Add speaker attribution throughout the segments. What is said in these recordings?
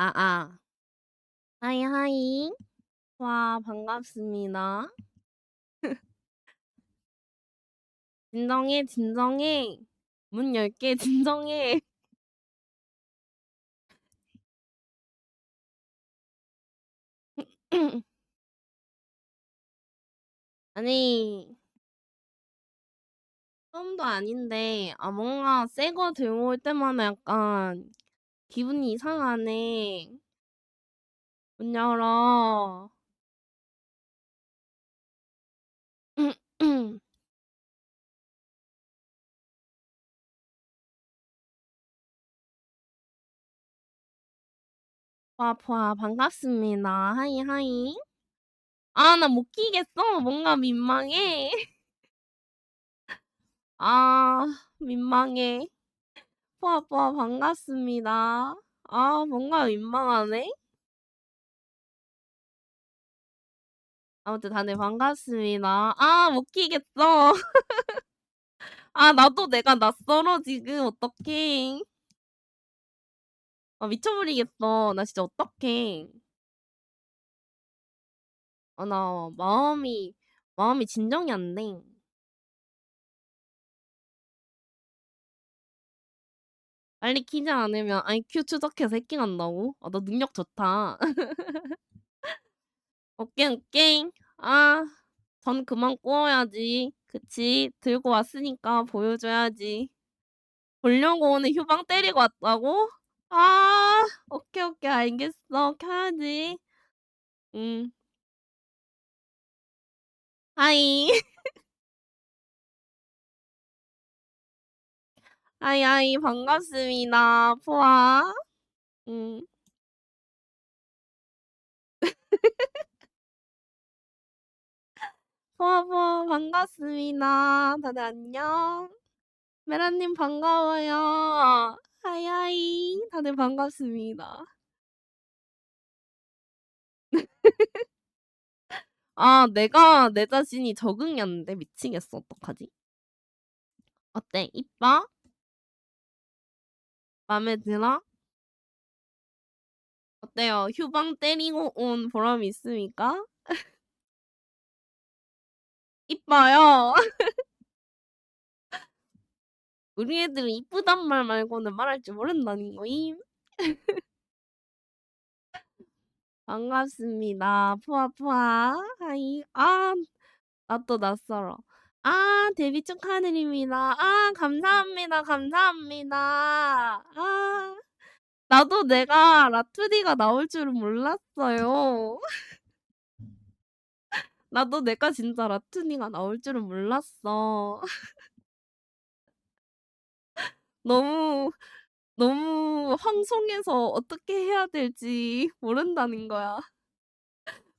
Speaker 1: 아. 하이, 하이. 와, 반갑습니다. 진정해, 진정해. 문 열게, 진정해. 아니, 처음도 아닌데, 뭔가 새거 들고 올 때마다 약간 기분이 이상하네. 문 열어. 와, 반갑습니다. 하이, 하이. 나 못 끼겠어. 뭔가 민망해. 아, 민망해. 반갑습니다. 뭔가 민망하네. 아무튼 다들 반갑습니다. 못 끼겠어. 나도 내가 낯설어 지금. 어떡해. 미쳐버리겠어. 나 진짜 어떡해. 나 마음이 진정이 안 돼. 빨리 키지 않으면 IQ 추적해서 해킹한다고? 나 능력 좋다. 오케이, 오케이. 전 그만 구워야지. 그치. 들고 왔으니까 보여줘야지. 보려고 오늘 휴방 때리고 왔다고? 오케이, 오케이. 알겠어. 켜야지. 음. 하이. 하이, 반갑습니다. 포아. 음. 포아, 반갑습니다. 다들 안녕. 메라님 반가워요. 하이. 다들 반갑습니다. 내가 내 자신이 적응이 안 돼. 미치겠어. 어떡하지? 어때? 이뻐? 마음에 들어? 어때요? 휴방 때리고 온 보람이 있습니까? 이뻐요. 우리 애들은 이쁘단 말 말고는 말할 줄 모른다는 거임. 반갑습니다. 푸아푸아. 하이. 나 또 낯설어. 데뷔 축하드립니다. 감사합니다, 감사합니다. 나도 내가 라투디가 나올 줄은 몰랐어요. 나도 내가 진짜 라투디가 나올 줄은 몰랐어. 너무, 너무 황송해서 어떻게 해야 될지 모른다는 거야.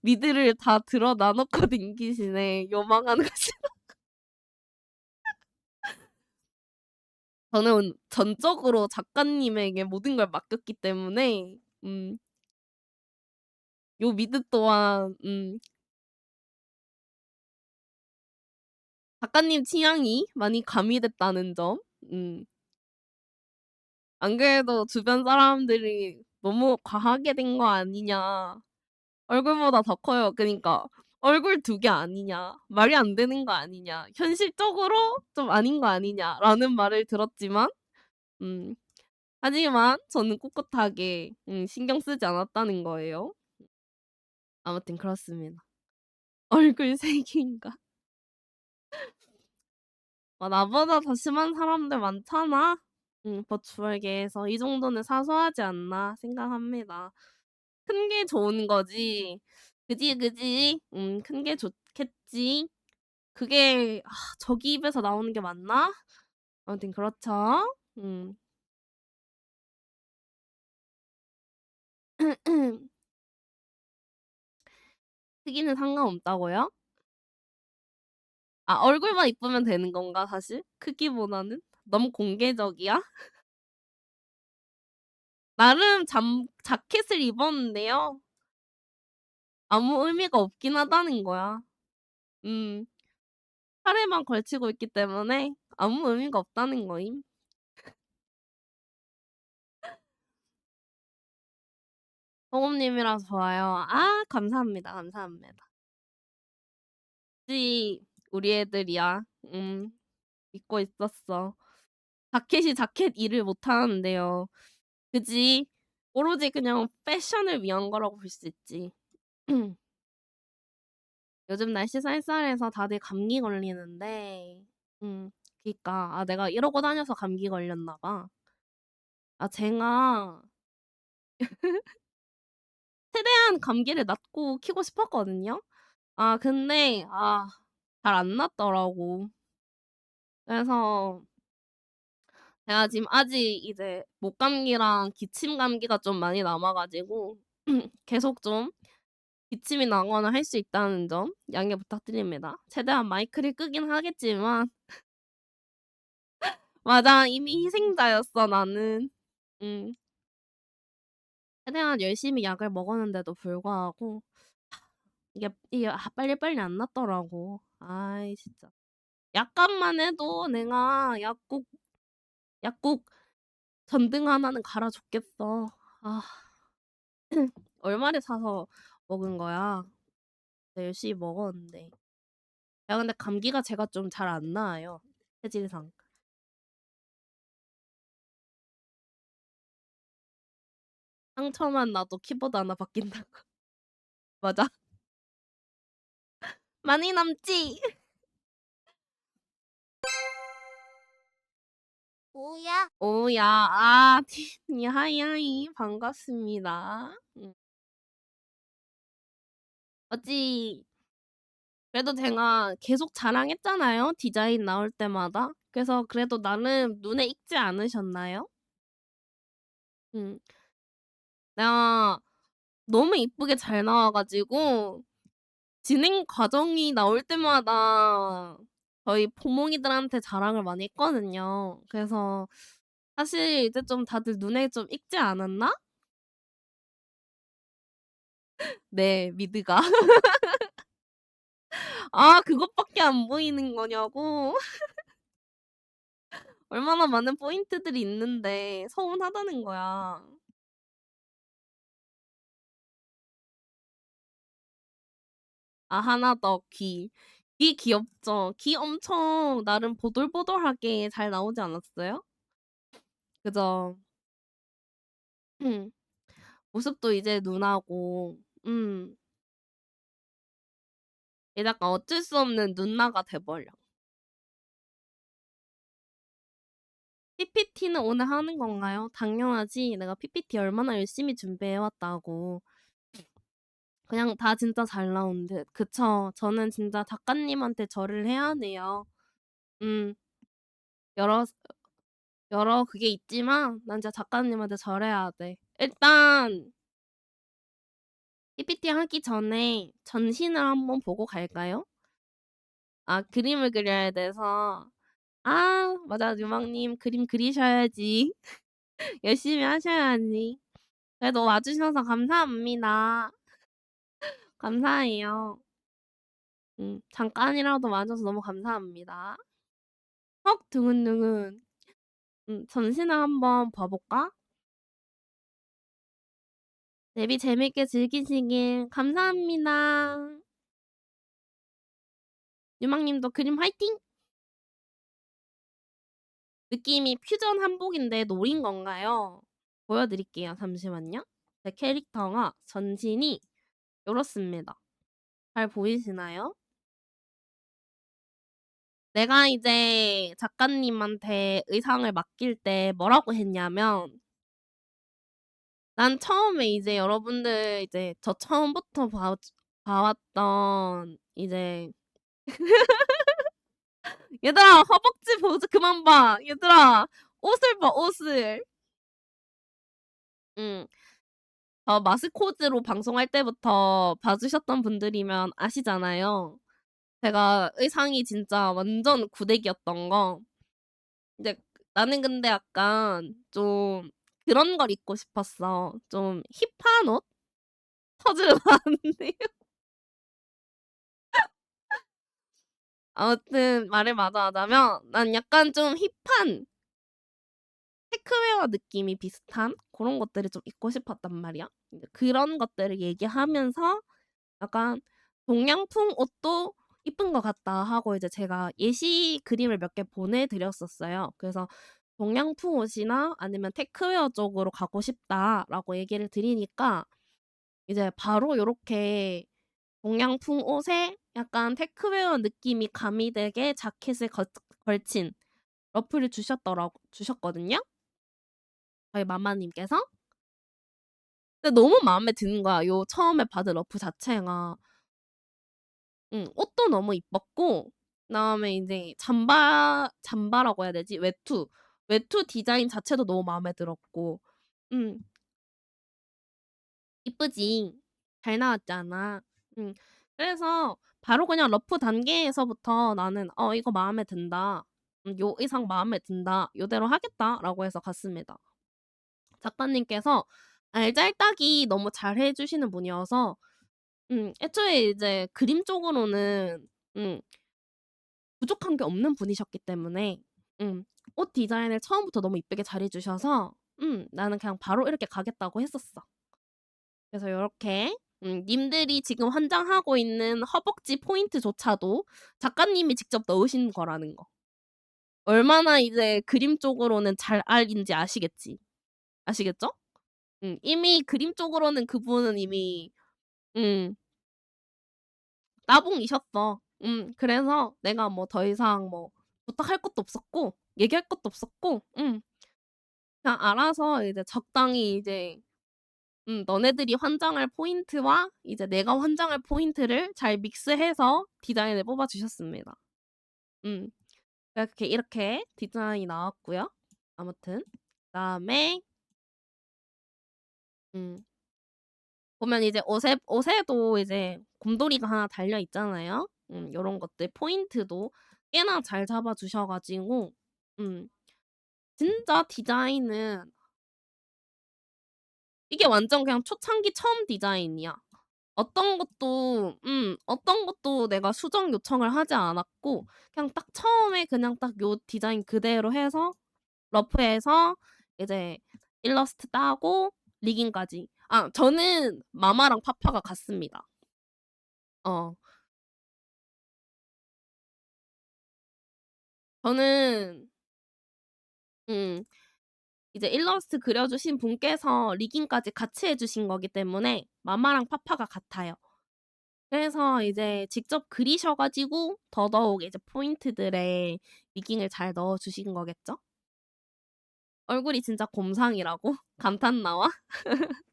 Speaker 1: 미드를 다 드러나 놓고 댕기시네. 요망한 것이. 저는 전적으로 작가님에게 모든 걸 맡겼기 때문에 요 미드 또한 작가님 취향이 많이 가미됐다는 점. 음. 안 그래도 주변 사람들이 "너무 과하게 된 거 아니냐. 얼굴보다 더 커요." 그니까 "얼굴 2개 아니냐. 말이 안 되는 거 아니냐. 현실적으로 좀 아닌 거 아니냐."라는 말을 들었지만 음 하지만 저는 꿋꿋하게 신경 쓰지 않았다는 거예요. 아무튼 그렇습니다. 얼굴 3 개인가? 나보다 더 심한 사람들 많잖아. 버추얼계에서 이 정도는 사소하지 않나 생각합니다. 큰 게 좋은 거지. 그지, 그지? 큰 게 좋겠지. 그게 저기 입에서 나오는 게 맞나? 아무튼 그렇죠. 음. 크기는 상관없다고요? 얼굴만 이쁘면 되는 건가 사실? 크기보다는? 너무 공개적이야? 나름 잠 자켓을 입었는데요. 아무 의미가 없긴 하다는 거야. 음. 팔에만 걸치고 있기 때문에 아무 의미가 없다는 거임. 성우님이라서 좋아요. 아 감사합니다, 감사합니다. 역시 우리 애들이야. 믿고 있었어. 자켓이 자켓 일을 못하는데요. 그지? 오로지 그냥 패션을 위한 거라고 볼 수 있지. 요즘 날씨 쌀쌀해서 다들 감기 걸리는데 음 그니까 내가 이러고 다녀서 감기 걸렸나 봐. 제가 최대한 감기를 낫고 키고 싶었거든요. 근데 잘 안 낫더라고. 그래서 제가 지금 아직 이제 목감기랑 기침 감기가 좀 많이 남아 가지고 계속 좀 기침이 나거나 할 수 있다는 점 양해 부탁드립니다. 최대한 마이크를 끄긴 하겠지만 맞아. 이미 희생자였어 나는. 음. 최대한 열심히 약을 먹었는데도 불구하고 이게 빨리빨리 안 낫더라고. 아이 진짜. 약값만 해도 내가 약국 전등 하나는 갈아 줬겠어. 아 얼마를 사서 먹은 거야. 네 열심히 먹었는데. 근데 감기가 제가 좀 잘 안 나아요, 체질상. 상처만 나도 키보드 하나 바뀐다고. 맞아. 많이 남지?
Speaker 2: 뭐야?
Speaker 1: 오야. 티니 하이 반갑습니다. 어찌 그래도 제가 계속 자랑했잖아요, 디자인 나올 때마다. 그래서 그래도 나름 눈에 익지 않으셨나요? 음. 내가 너무 이쁘게 잘 나와 가지고 진행 과정이 나올 때마다 저희 포몽이들한테 자랑을 많이 했거든요. 그래서 사실 이제 좀 다들 눈에 좀 익지 않았나? 네 미드가. 그것밖에 안 보이는 거냐고. 얼마나 많은 포인트들이 있는데 서운하다는 거야. 하나 더 귀. 귀 귀엽죠? 귀 엄청 나름 보들보들하게 잘 나오지 않았어요? 그죠? 음. 모습도 이제 누나고 이제 약간 어쩔 수 없는 누나가 돼 버려. PPT는 오늘 하는 건가요? 당연하지. 내가 PPT 얼마나 열심히 준비해 왔다고. 그냥 다 진짜 잘 나온 듯. 그쵸. 저는 진짜 작가님한테 절을 해야 하네요. 음. 여러 여러 그게 있지만 난 진짜 작가님한테 절해야 돼. 일단 PPT 하기 전에 전신을 한번 보고 갈까요? 그림을 그려야 돼서. 맞아. 유망님 그림 그리셔야지. 열심히 하셔야지. 그래도 와 주셔서 감사합니다. 감사해요. 잠깐이라도 와 줘서 너무 감사합니다. 헉 두근두근. 전신을 한번 봐 볼까? 데뷔 재밌게 즐기시길 감사합니다. 유망님도 그림 화이팅! 느낌이 퓨전 한복인데 노린 건가요? 보여 드릴게요. 잠시만요. 제 캐릭터가 전신이 요렇습니다. 잘 보이시나요? 내가 이제 작가님한테 의상을 맡길 때 뭐라고 했냐면 난 처음에 이제 여러분들 이제 저 처음부터 봐왔던 이제 얘들아 허벅지 포즈 그만 봐. 얘들아 옷을 봐 옷을. 음. 저 마스코즈로 방송할 때부터 봐 주셨던 분들이면 아시잖아요. 제가 의상이 진짜 완전 구대기였던 거. 이제 나는 근데 약간 좀 그런 걸 입고 싶었어. 좀 힙한 옷? 퍼즐 나왔네요. 아무튼 말을 마저 하자면 난 약간 좀 힙한 테크웨어 느낌이 비슷한 고런 것들을 좀 입고 싶었단 말이야. 이제 그런 것들을 얘기하면서 약간 "동양풍 옷도 이쁜 것 같다." 하고 이제 제가 예시 그림을 몇 개 보내 드렸었어요. 그래서 "동양풍 옷이나 아니면 테크웨어 쪽으로 가고 싶다."라고 얘기를 드리니까 이제 바로 요렇게 동양풍 옷에 약간 테크웨어 느낌이 가미되게 자켓을 걸친 러프를 주셨거든요, 저희 마마님께서. 근데 너무 마음에 드는 거야, 요 처음에 받은 러프 자체가. 옷도 너무 이뻤고 그다음에 인제 잠바라고 해야 되지? 외투 디자인 자체도 너무 마음에 들었고. 음 이쁘지. 잘 나왔잖아. 음 그래서 바로 그냥 러프 단계에서부터 나는 '어 이거 마음에 든다. 요 의상 마음에 든다. 요대로 하겠다.'라고 해서 갔습니다. 작가님께서 알잘딱이 너무 잘해 주시는 분이어서 애초에 이제 그림 쪽으로는 음 부족한 게 없는 분이셨기 때문에 음 옷 디자인을 처음부터 너무 이쁘게 잘해 주셔서 나는 그냥 바로 이렇게 가겠다고 했었어. 그래서 요렇게 님들이 지금 환장하고 있는 허벅지 포인트조차도 작가님이 직접 넣으신 거라는 거. 얼마나 이제 그림 쪽으로는 잘 알인지 아시겠죠? 이미 그림 쪽으로는 그분은 이미 음 따봉이셨어. 그래서 내가 뭐 더 이상 뭐 부탁할 것도 없었고 얘기할 것도 없었고 그냥 알아서 이제 적당히 이제 너네들이 환장할 포인트와 이제 내가 환장할 포인트를 잘 믹스해서 디자인을 뽑아 주셨습니다. 음. 그렇게 이렇게 디자인이 나왔고요. 아무튼 그다음에 음 보면 이제 옷에도 이제 곰돌이가 하나 달려 있잖아요. 요런 것들 포인트도 꽤나 잘 잡아 주셔 가지고 음 진짜 디자인은 이게 완전 그냥 초창기 처음 디자인이야. 어떤 것도 내가 수정 요청을 하지 않았고 그냥 딱 처음에 그냥 딱 요 디자인 그대로 해서 러프해서 이제 일러스트 따고 리깅까지. 아 저는 마마랑 파파가 같습니다. 어. 저는 음 이제 일러스트 그려 주신 분께서 리깅까지 같이 해 주신 거기 때문에 마마랑 파파가 같아요. 그래서 이제 직접 그리셔 가지고 더더욱 이제 포인트들에 리깅을 잘 넣어 주신 거겠죠? 얼굴이 진짜 곰상이라고? 감탄 나와?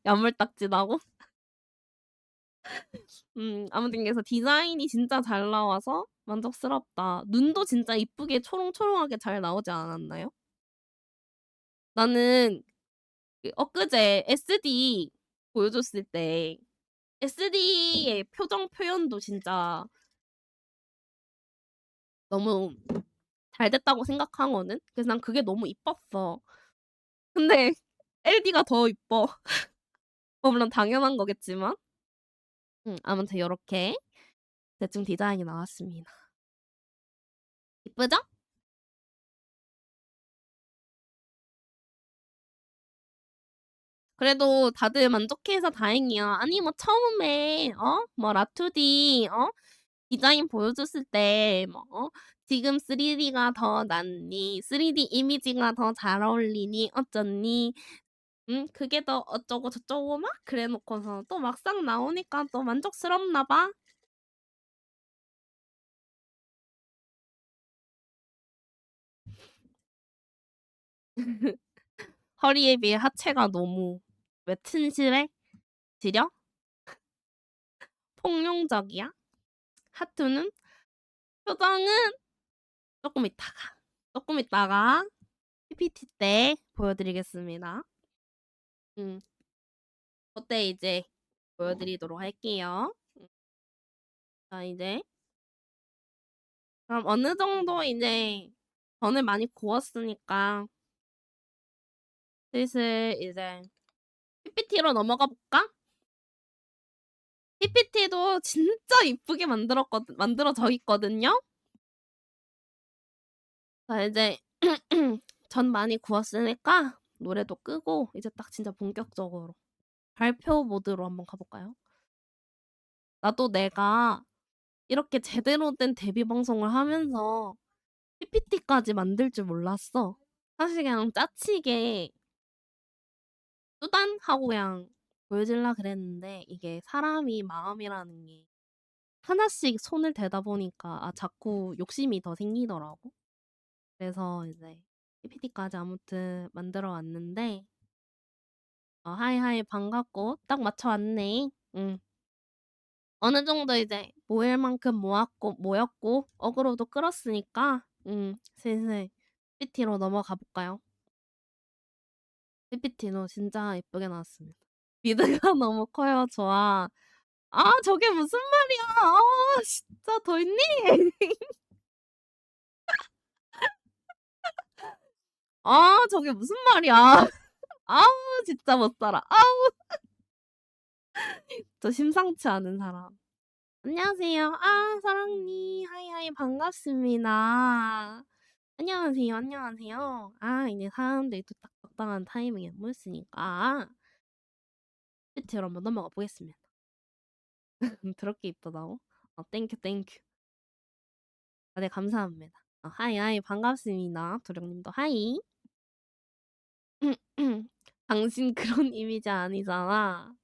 Speaker 1: 야물딱지다고? 아무튼 그래서 디자인이 진짜 잘 나와서 만족스럽다. 눈도 진짜 이쁘게 초롱초롱하게 잘 나오지 않았나요? 나는 그 엊그제 SD 보여줬을 때 SD의 표정 표현도 진짜 너무 잘 됐다고 생각하거든. 그래서 난 그게 너무 이뻤어. 근데 LD가 더 이뻐. 뭐 물론 당연한 거겠지만. 아무튼 요렇게 대충 디자인이 나왔습니다. 이쁘죠? 그래도 다들 만족해서 다행이야. 아니 뭐 처음에 뭐 라투디 디자인 보여줬을 때 뭐 "지금 3D가 더 낫니? 3D 이미지가 더 잘 어울리니? 어쩌니?" 그게 더 어쩌고 저쩌고 막 그래 놓고서 또 막상 나오니까 또 만족스럽나 봐. 허리에 비해 하체가 너무 왜 튼실해? 지려? 폭룡적이야? 하투는? 표정은 쪼끔 이따가 PPT 때 보여드리겠습니다. 음 고때 이제 보여드리도록 할게요. 자 이제 그럼 어느 정도 이제 전을 많이 구웠으니까 슬슬 이제 PPT로 넘어가 볼까? PPT도 진짜 이쁘게 만들어져 있거든요. 자 이제 전 많이 구웠으니까 노래도 끄고 이제 딱 진짜 본격적으로 발표 모드로 한번 가 볼까요? 나도 내가 이렇게 제대로 된 데뷔 방송을 하면서 PPT까지 만들 줄 몰랐어. 사실 그냥 짜치게 수단 하고 그냥 보여주려 그랬는데 이게 사람이 마음이라는 게 하나씩 손을 대다 보니까 자꾸 욕심이 더 생기더라고. 그래서 이제 PPT까지 아무튼 만들어 왔는데 하이하이 반갑고 딱 맞춰 왔네. 어느 정도 이제 모일 만큼 모였고 어그로도 끌었으니까 슬슬 PPT로 넘어가 볼까요? PPT도 진짜 예쁘게 나왔습니다. 미드가 너무 커요. 좋아. 저게 무슨 말이야. 진짜 더 있니? 저게 무슨 말이야. 아우 진짜 못 살아. 저 심상치 않은 사람. 안녕하세요. 사랑니. 하이하이 반갑습니다. 안녕하세요, 안녕하세요. 이제 사람들이 또 딱 적당한 타이밍에 모였으니까 PPT로 한번 넘어가 보겠습니다. 더럽게 이쁘다고? 땡큐, 땡큐. 네, 감사합니다. 하이하이 반갑습니다. 도령님도 하이. 당신 그런 이미지 아니잖아.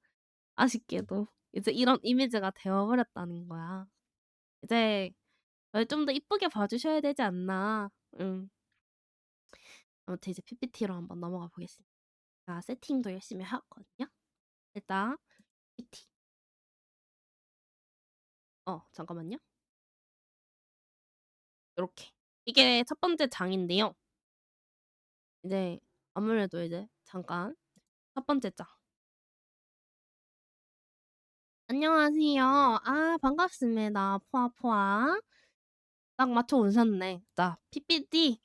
Speaker 1: 아쉽게도 이제 이런 이미지가 되어 버렸다는 거야. 이제 저를 좀 더 이쁘게 봐 주셔야 되지 않나. 음. 아무튼 이제 PPT로 한번 넘어가 보겠습니다. 제가 세팅도 열심히 해 왔거든요. 일단 PPT. 잠깐만요. 요렇게. 이게 첫 번째 장인데요. 이제 아무래도 이제 잠깐 첫 번째 장. "안녕하세요. 반갑습니다. 포아포아." 딱 맞춰 오셨네. 자, PPT.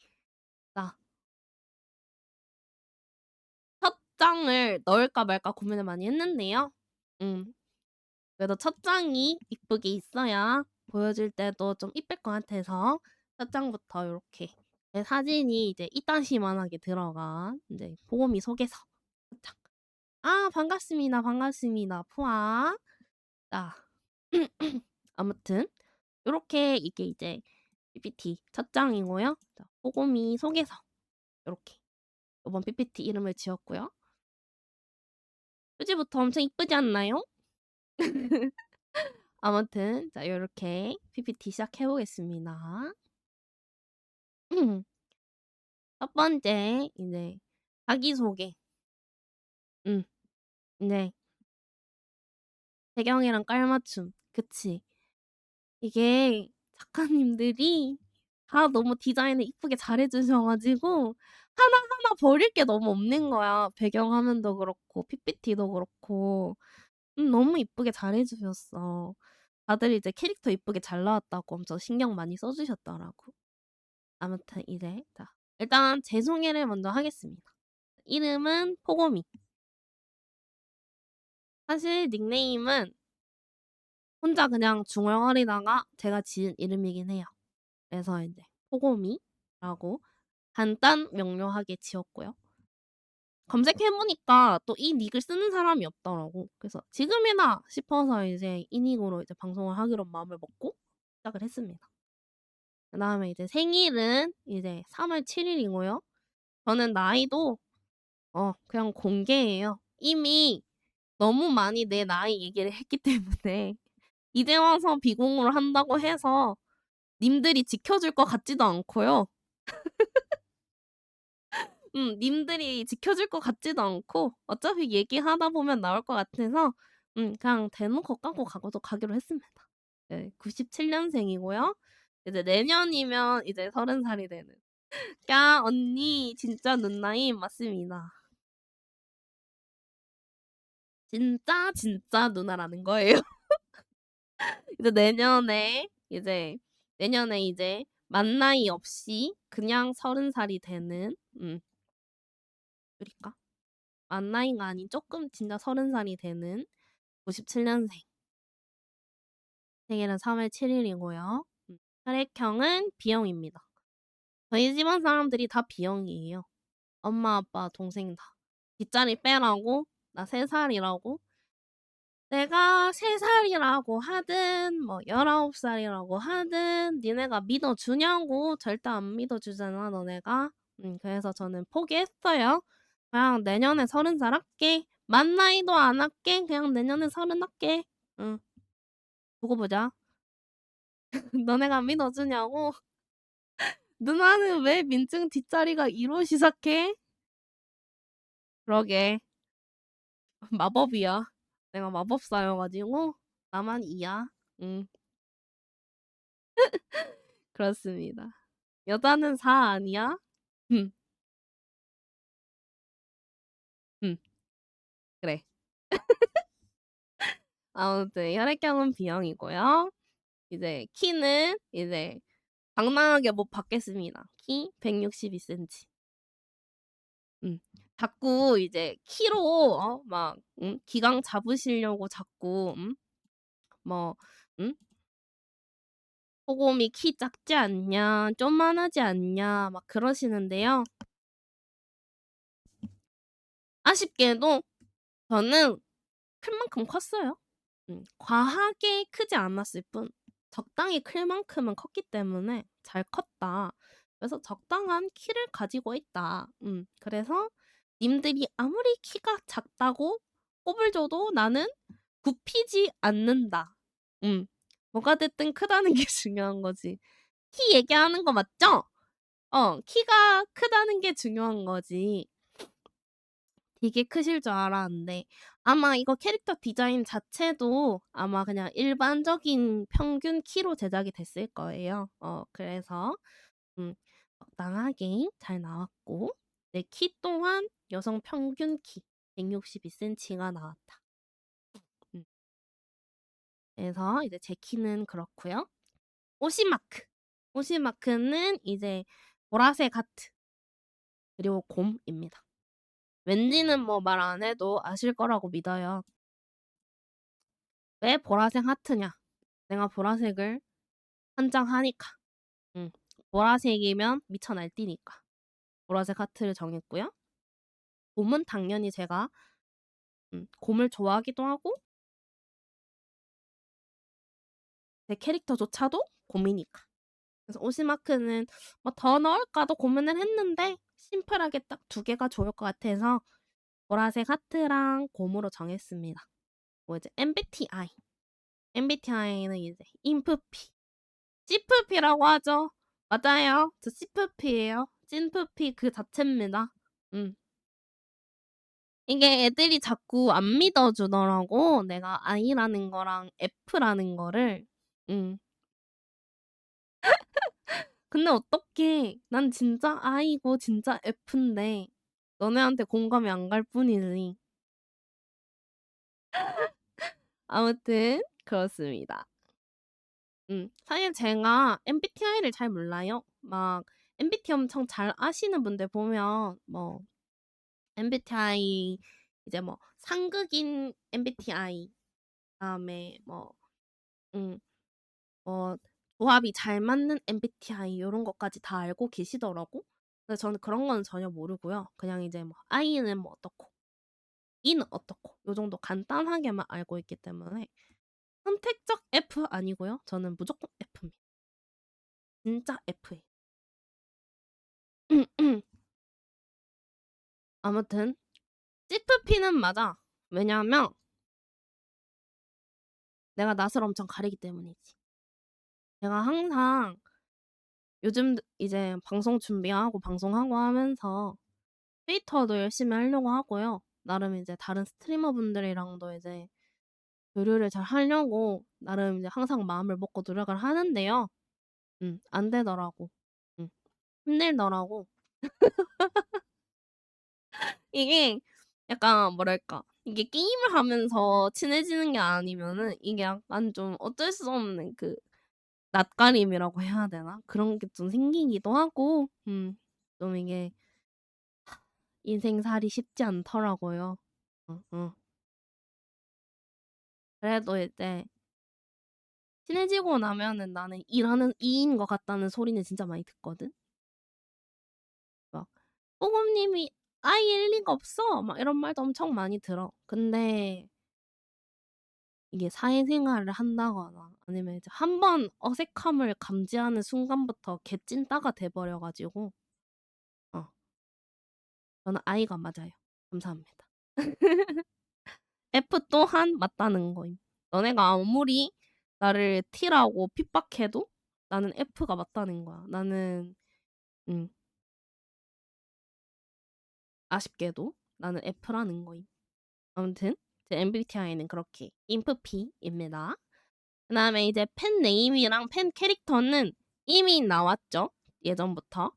Speaker 1: 자, 첫 장을 넣을까 말까 고민을 많이 했는데요. 음. 그래도 첫 장이 이쁘게 있어야 보여줄 때도 좀 이쁠 것 같아서 첫 장부터 요렇게 제 사진이 이제 이따시만하게 들어간 인제 보검이 소개서 첫 장. 반갑습니다, 반갑습니다. 포아. 자 아무튼 요렇게 이게 이제 PPT 첫 장이고요. 자 보검이 소개서 요렇게 요번 PPT 이름을 지었고요. 표지부터 엄청 이쁘지 않나요? 아무튼 자 요렇게 PPT 시작해 보겠습니다. 첫 번째 이제 자기소개. 음 네. 배경이랑 깔맞춤. 그치. 이게 작가님들이 다 너무 디자인을 이쁘게 잘해 주셔 가지고 하나하나 버릴 게 너무 없는 거야. 배경화면도 그렇고 PPT도 그렇고. 너무 이쁘게 잘해 주셨어. 다들 이제 캐릭터 이쁘게 잘 나왔다고 엄청 신경 많이 써 주셨더라고. 아무튼 이제 자 일단 제 소개를 먼저 하겠습니다. 이름은 포고미. 사실 닉네임은 혼자 그냥 중얼거리다가 제가 지은 이름이긴 해요. 그래서 인제 포고미라고 간단 명료하게 지었고요. 검색해 보니까 또 이 닉을 쓰는 사람이 없더라고. 그래서 '지금이다.' 싶어서 이제 이 닉으로 이제 방송을 하기로 마음을 먹고 시작을 했습니다. 그다음에 이제 생일은 이제 3월 7 일이고요. 저는 나이도 그냥 공개예요. 이미 너무 많이 내 나이 얘기를 했기 때문에 이제 와서 비공개로 한다고 해서 님들이 지켜줄 것 같지도 않고요. 님들이 지켜줄 것 같지도 않고 어차피 얘기하다 보면 나올 것 같아서 그냥 대놓고 까고 가기로 했습니다. 네. 97 년생이고요. 이제 내년이면 이제 30 살이 되는. 야 언니 진짜 눈나이 맞습니다. 진짜, 진짜 누나라는 거예요. 이제 내년에 이제 만 나이 없이 그냥 30 살이 되는 줄일까? 만 나이가 아닌 쪼끔 진짜 30 살이 되는 97 년생. 생일은 3월 7 일이고요. 혈액형은 B형입니다. 저희 집안 사람들이 다 B형이에요. 엄마, 아빠, 동생 다. 뒷자리 빼라고 나 3 살이라고 내가 3 살이라고 하든 뭐 19 살이라고 하든 니네가 믿어 주냐고. 절대 안 믿어 주잖아 너네가. 그래서 저는 포기했어요. 그냥 내년에 30살 할게. 만 나이도 안 할게. 그냥 내년에 30 할게. 응. 두고 보자. 너네가 믿어 주냐고. 누나는 왜 민증 뒷자리가 2로 시작해? 그러게. 마법이야. 내가 마법사여 가지고 나만 2야. 음. 그렇습니다. 여자는 4 아니야? 음. 음. 그래. 아무튼 혈액형은 B형이고요. 이제 키는 이제 당당하게 못 받겠습니다. 키 162 센티. 음. 자꾸 이제 키로 막 기강 잡으시려고 자꾸 뭐 음 "소곰이 키 작지 않냐. 좀만하지 않냐." 막 그러시는데요. 아쉽게도 저는 클 만큼 컸어요. 과하게 크지 않았을 뿐 적당히 클 만큼은 컸기 때문에 '잘 컸다. 그래서 적당한 키를 가지고 있다.' 그래서 님들이 아무리 키가 작다고 꼽을 줘도 나는 굽히지 않는다. 음. 뭐가 됐든 크다는 게 중요한 거지. 키 얘기하는 거 맞죠? 키가 크다는 게 중요한 거지. 되게 크실 줄 알았는데 아마 이거 캐릭터 디자인 자체도 아마 그냥 일반적인 평균 키로 제작이 됐을 거예요. 그래서 음 적당하게 잘 나왔고 내 키 또한 여성 평균 키 162 센티가 나왔다. 음 그래서 이제 제 키는 그렇고요. 오시마크. 오시마크는 이제 보라색 하트 그리고 곰입니다. 왠지는 뭐 말 안 해도 아실 거라고 믿어요. 왜 보라색 하트냐? 내가 보라색을 환장하니까. 음. 보라색이면 미쳐 날뛰니까. 보라색 하트를 정했고요. 곰은 당연히 제가 곰을 좋아하기도 하고 제 캐릭터조차도 곰이니까. 그래서 오시마크는 뭐 더 넣을까도 고민을 했는데 심플하게 딱 2 개가 좋을 것 같아서 보라색 하트랑 곰으로 정했습니다. 뭐 이제 MBTI. MBTI는 이제 인프피. CFP라고 하죠. 맞아요. 저 CFP예요. 찐프피 그 자체입니다. 음. 이게 애들이 자꾸 안 믿어 주더라고. 내가 I라는 거랑 F라는 거를. 음. 근데 어떡해. 난 진짜 I고 진짜 F인데 너네한테 공감이 안 갈 뿐이지. 아무튼 그렇습니다. 사실 제가 MBTI를 잘 몰라요. 막 MBTI 엄청 잘 아시는 분들 보면 뭐 MBTI 이제 뭐 상극인 MBTI 그다음에 음 뭐 조합이 잘 맞는 MBTI 요런 것까지 다 알고 계시더라고. 근데 저는 그런 건 전혀 모르고요. 그냥 이제 뭐 I는 뭐 어떻고 E는 어떻고 요 정도 간단하게만 알고 있기 때문에 선택적 F 아니고요. 저는 무조건 F입니다. 진짜 F예요. 아무튼 CFP는 맞아. 왜냐하면 내가 낯을 엄청 가리기 때문이지. 제가 항상 요즘 이제 방송 준비하고 방송하고 하면서 트위터도 열심히 하려고 하고요. 나름 이제 다른 스트리머분들이랑도 이제 교류를 잘 하려고 나름 이제 항상 마음을 먹고 노력을 하는데요. 안 되더라고. 음 힘들더라고. 이게 약간 뭐랄까 이게 게임을 하면서 친해지는 게 아니면은 이게 약간 좀 어쩔 수 없는 그 낯가림이라고 해야 되나? 그런 게 좀 생기기도 하고 좀 이게 인생살이 쉽지 않더라고요. 어 어. 그래도 이제 친해지고 나면은 나는 일하는 이인 것 같다는 소리는 진짜 많이 듣거든. 막 뽀금님이 "아이일 리가 없어." 막 이런 말도 엄청 많이 들어. 근데 이게 사회생활을 한다거나 아니면 이제 한 번 어색함을 감지하는 순간부터 개찐따가 돼 버려 가지고 어 저는 I가 맞아요. 감사합니다. F 또한 맞다는 거임. 너네가 아무리 나를 T라고 핍박해도 나는 F가 맞다는 거야. 나는 음 아쉽게도 나는 F라는 거임. 아무튼 제 MBTI는 그렇게 인프피입니다. 그다음에 이제 팬 네임이랑 팬 캐릭터는 이미 나왔죠, 예전부터.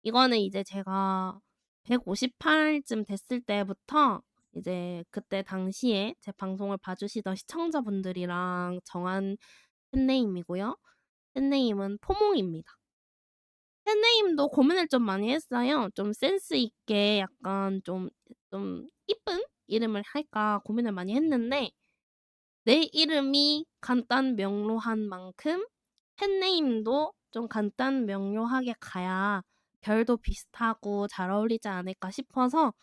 Speaker 1: 이거는 이제 제가 158쯤 됐을 때부터 이제 그때 당시에 제 방송을 봐주시던 시청자분들이랑 정한 팬네임이고요. 팬네임은 포몽입니다. 팬네임도 고민을 좀 많이 했어요. 좀 센스 있게 약간 좀 이쁜 이름을 할까 고민을 많이 했는데 내 이름이 간단 명료한 만큼 팬네임도 좀 간단 명료하게 가야 결도 비슷하고 잘 어울리지 않을까 싶어서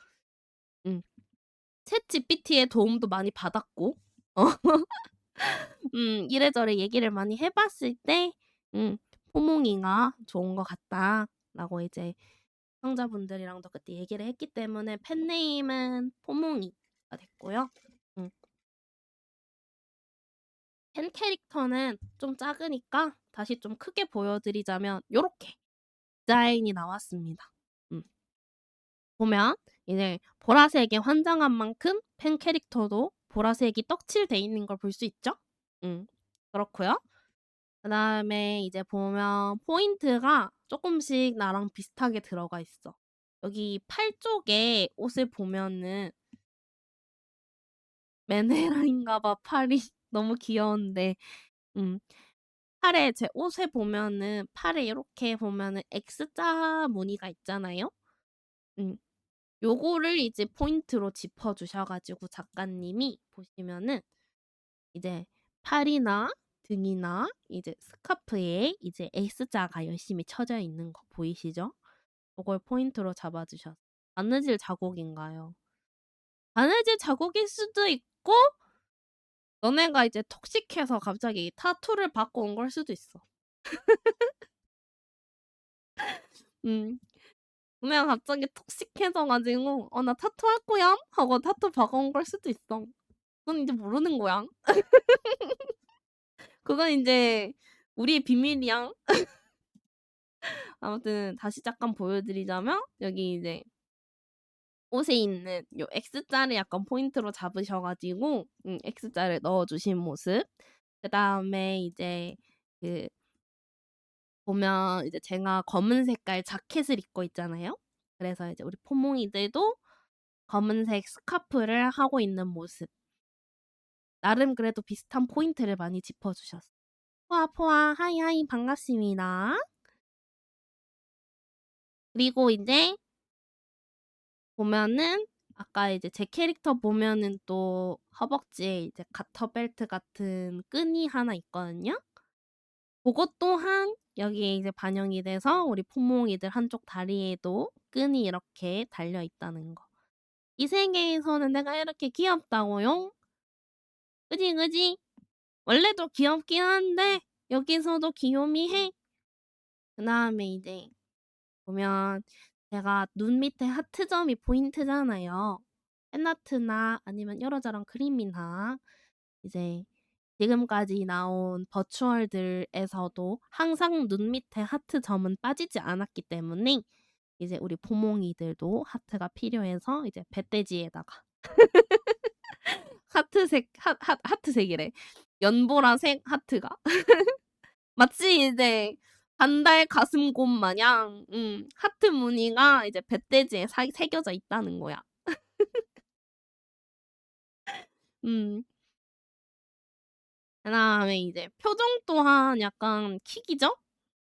Speaker 1: 음 챗GPT의 도움도 많이 받았고 어 이래저래 얘기를 많이 해 봤을 때 "포몽이가 좋은 것 같다."라고 이제 시청자분들이랑도 그때 얘기를 했기 때문에 팬네임은 포몽이가 됐고요. 음 팬 캐릭터는 좀 작으니까 다시 좀 크게 보여드리자면 요렇게 디자인이 나왔습니다. 음 보면 이제 보라색에 환장한 만큼 팬 캐릭터도 보라색이 떡칠돼 있는 걸 볼 수 있죠? 음 그렇고요. 그다음에 이제 보면 포인트가 쪼끔씩 나랑 비슷하게 들어가 있어. 여기 팔 쪽에 옷을 보면은 메네라인가 봐 팔이. 너무 귀여운데 음 팔에 제 옷에 보면은 팔에 요렇게 보면은 X자 무늬가 있잖아요. 음 요거를 이제 포인트로 짚어 주셔 가지고 작가님이 보시면은 이제 팔이나 등이나 이제 스카프에 이제 X자가 열심히 쳐져 있는 거 보이시죠? 고걸 포인트로 잡아 주셨어요. 바느질 자국인가요? 바느질 자국일 수도 있고 너네가 이제 톡식해서 갑자기 타투를 받고 온 걸 수도 있어. 음. 너네가 갑자기 톡식해져 가지고 "어 나 타투할 거야." 하고 타투 박아 온 걸 수도 있어. 그건 이제 모르는 거야. 그건 인제 우리의 비밀이야. 아무튼 다시 잠깐 보여드리자면 여기 이제 옷에 있는 요 X자를 약간 포인트로 잡으셔 가지고 X자를 넣어 주신 모습. 그다음에 이제 그 보면 이제 제가 검은 색깔 자켓을 입고 있잖아요. 그래서 이제 우리 포몽이들도 검은색 스카프를 하고 있는 모습. 나름 그래도 비슷한 포인트를 많이 짚어 주셨어요. 포아 포아 하이 하이 반갑습니다. 그리고 인제 보면은 아까 이제 제 캐릭터 보면은 또 허벅지에 이제 가터벨트 같은 끈이 하나 있거든요. 고것 또한 여기에 이제 반영이 돼서 우리 포몽이들 한쪽 다리에도 끈이 이렇게 달려 있다는 거. 이 세계에서는 내가 이렇게 귀엽다고요? 그지, 그지? 원래도 귀엽긴 한데 여기서도 귀요미 해. 그다음에 이제 보면 제가 눈 밑에 하트점이 포인트잖아요. 팬아트나 아니면 여러 저런 그림이나 이제 지금까지 나온 버추얼들에서도 항상 눈 밑에 하트점은 빠지지 않았기 때문에 이제 우리 포몽이들도 하트가 필요해서 이제 배돼지에다가 하트색 하트색이래. 연보라색 하트가. 마치 이제 반달 가슴곰 마냥 하트 무늬가 이제 배돼지에 사 새겨져 있다는 거야. 음. 그다음에 이제 표정 또한 약간 킥이죠?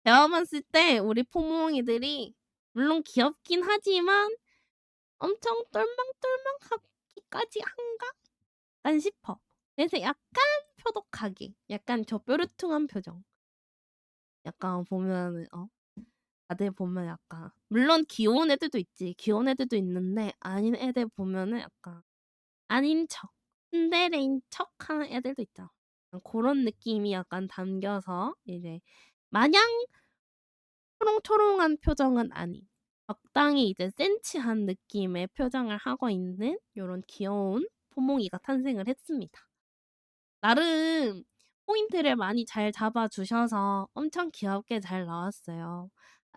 Speaker 1: 대화만 쓸 때 우리 포몽이들이 물론 귀엽긴 하지만 '엄청 똘망똘망하기까지 한가?' 난 싶어. 그래서 약간 표독하게 약간 저 뾰루퉁한 표정. 약간 보면은 다들 보면 약간 물론 귀여운 애들도 있지. 귀여운 애들도 있는데 아닌 애들 보면은 약간 아닌 척, 츤데레인 척하는 애들도 있잖아. 고런 느낌이 약간 담겨서 이제 마냥 초롱초롱한 표정은 아닌 적당히 이제 센치한 느낌의 표정을 하고 있는 요런 귀여운 포몽이가 탄생을 했습니다. 나름 포인트를 많이 잘 잡아 주셔서 엄청 귀엽게 잘 나왔어요.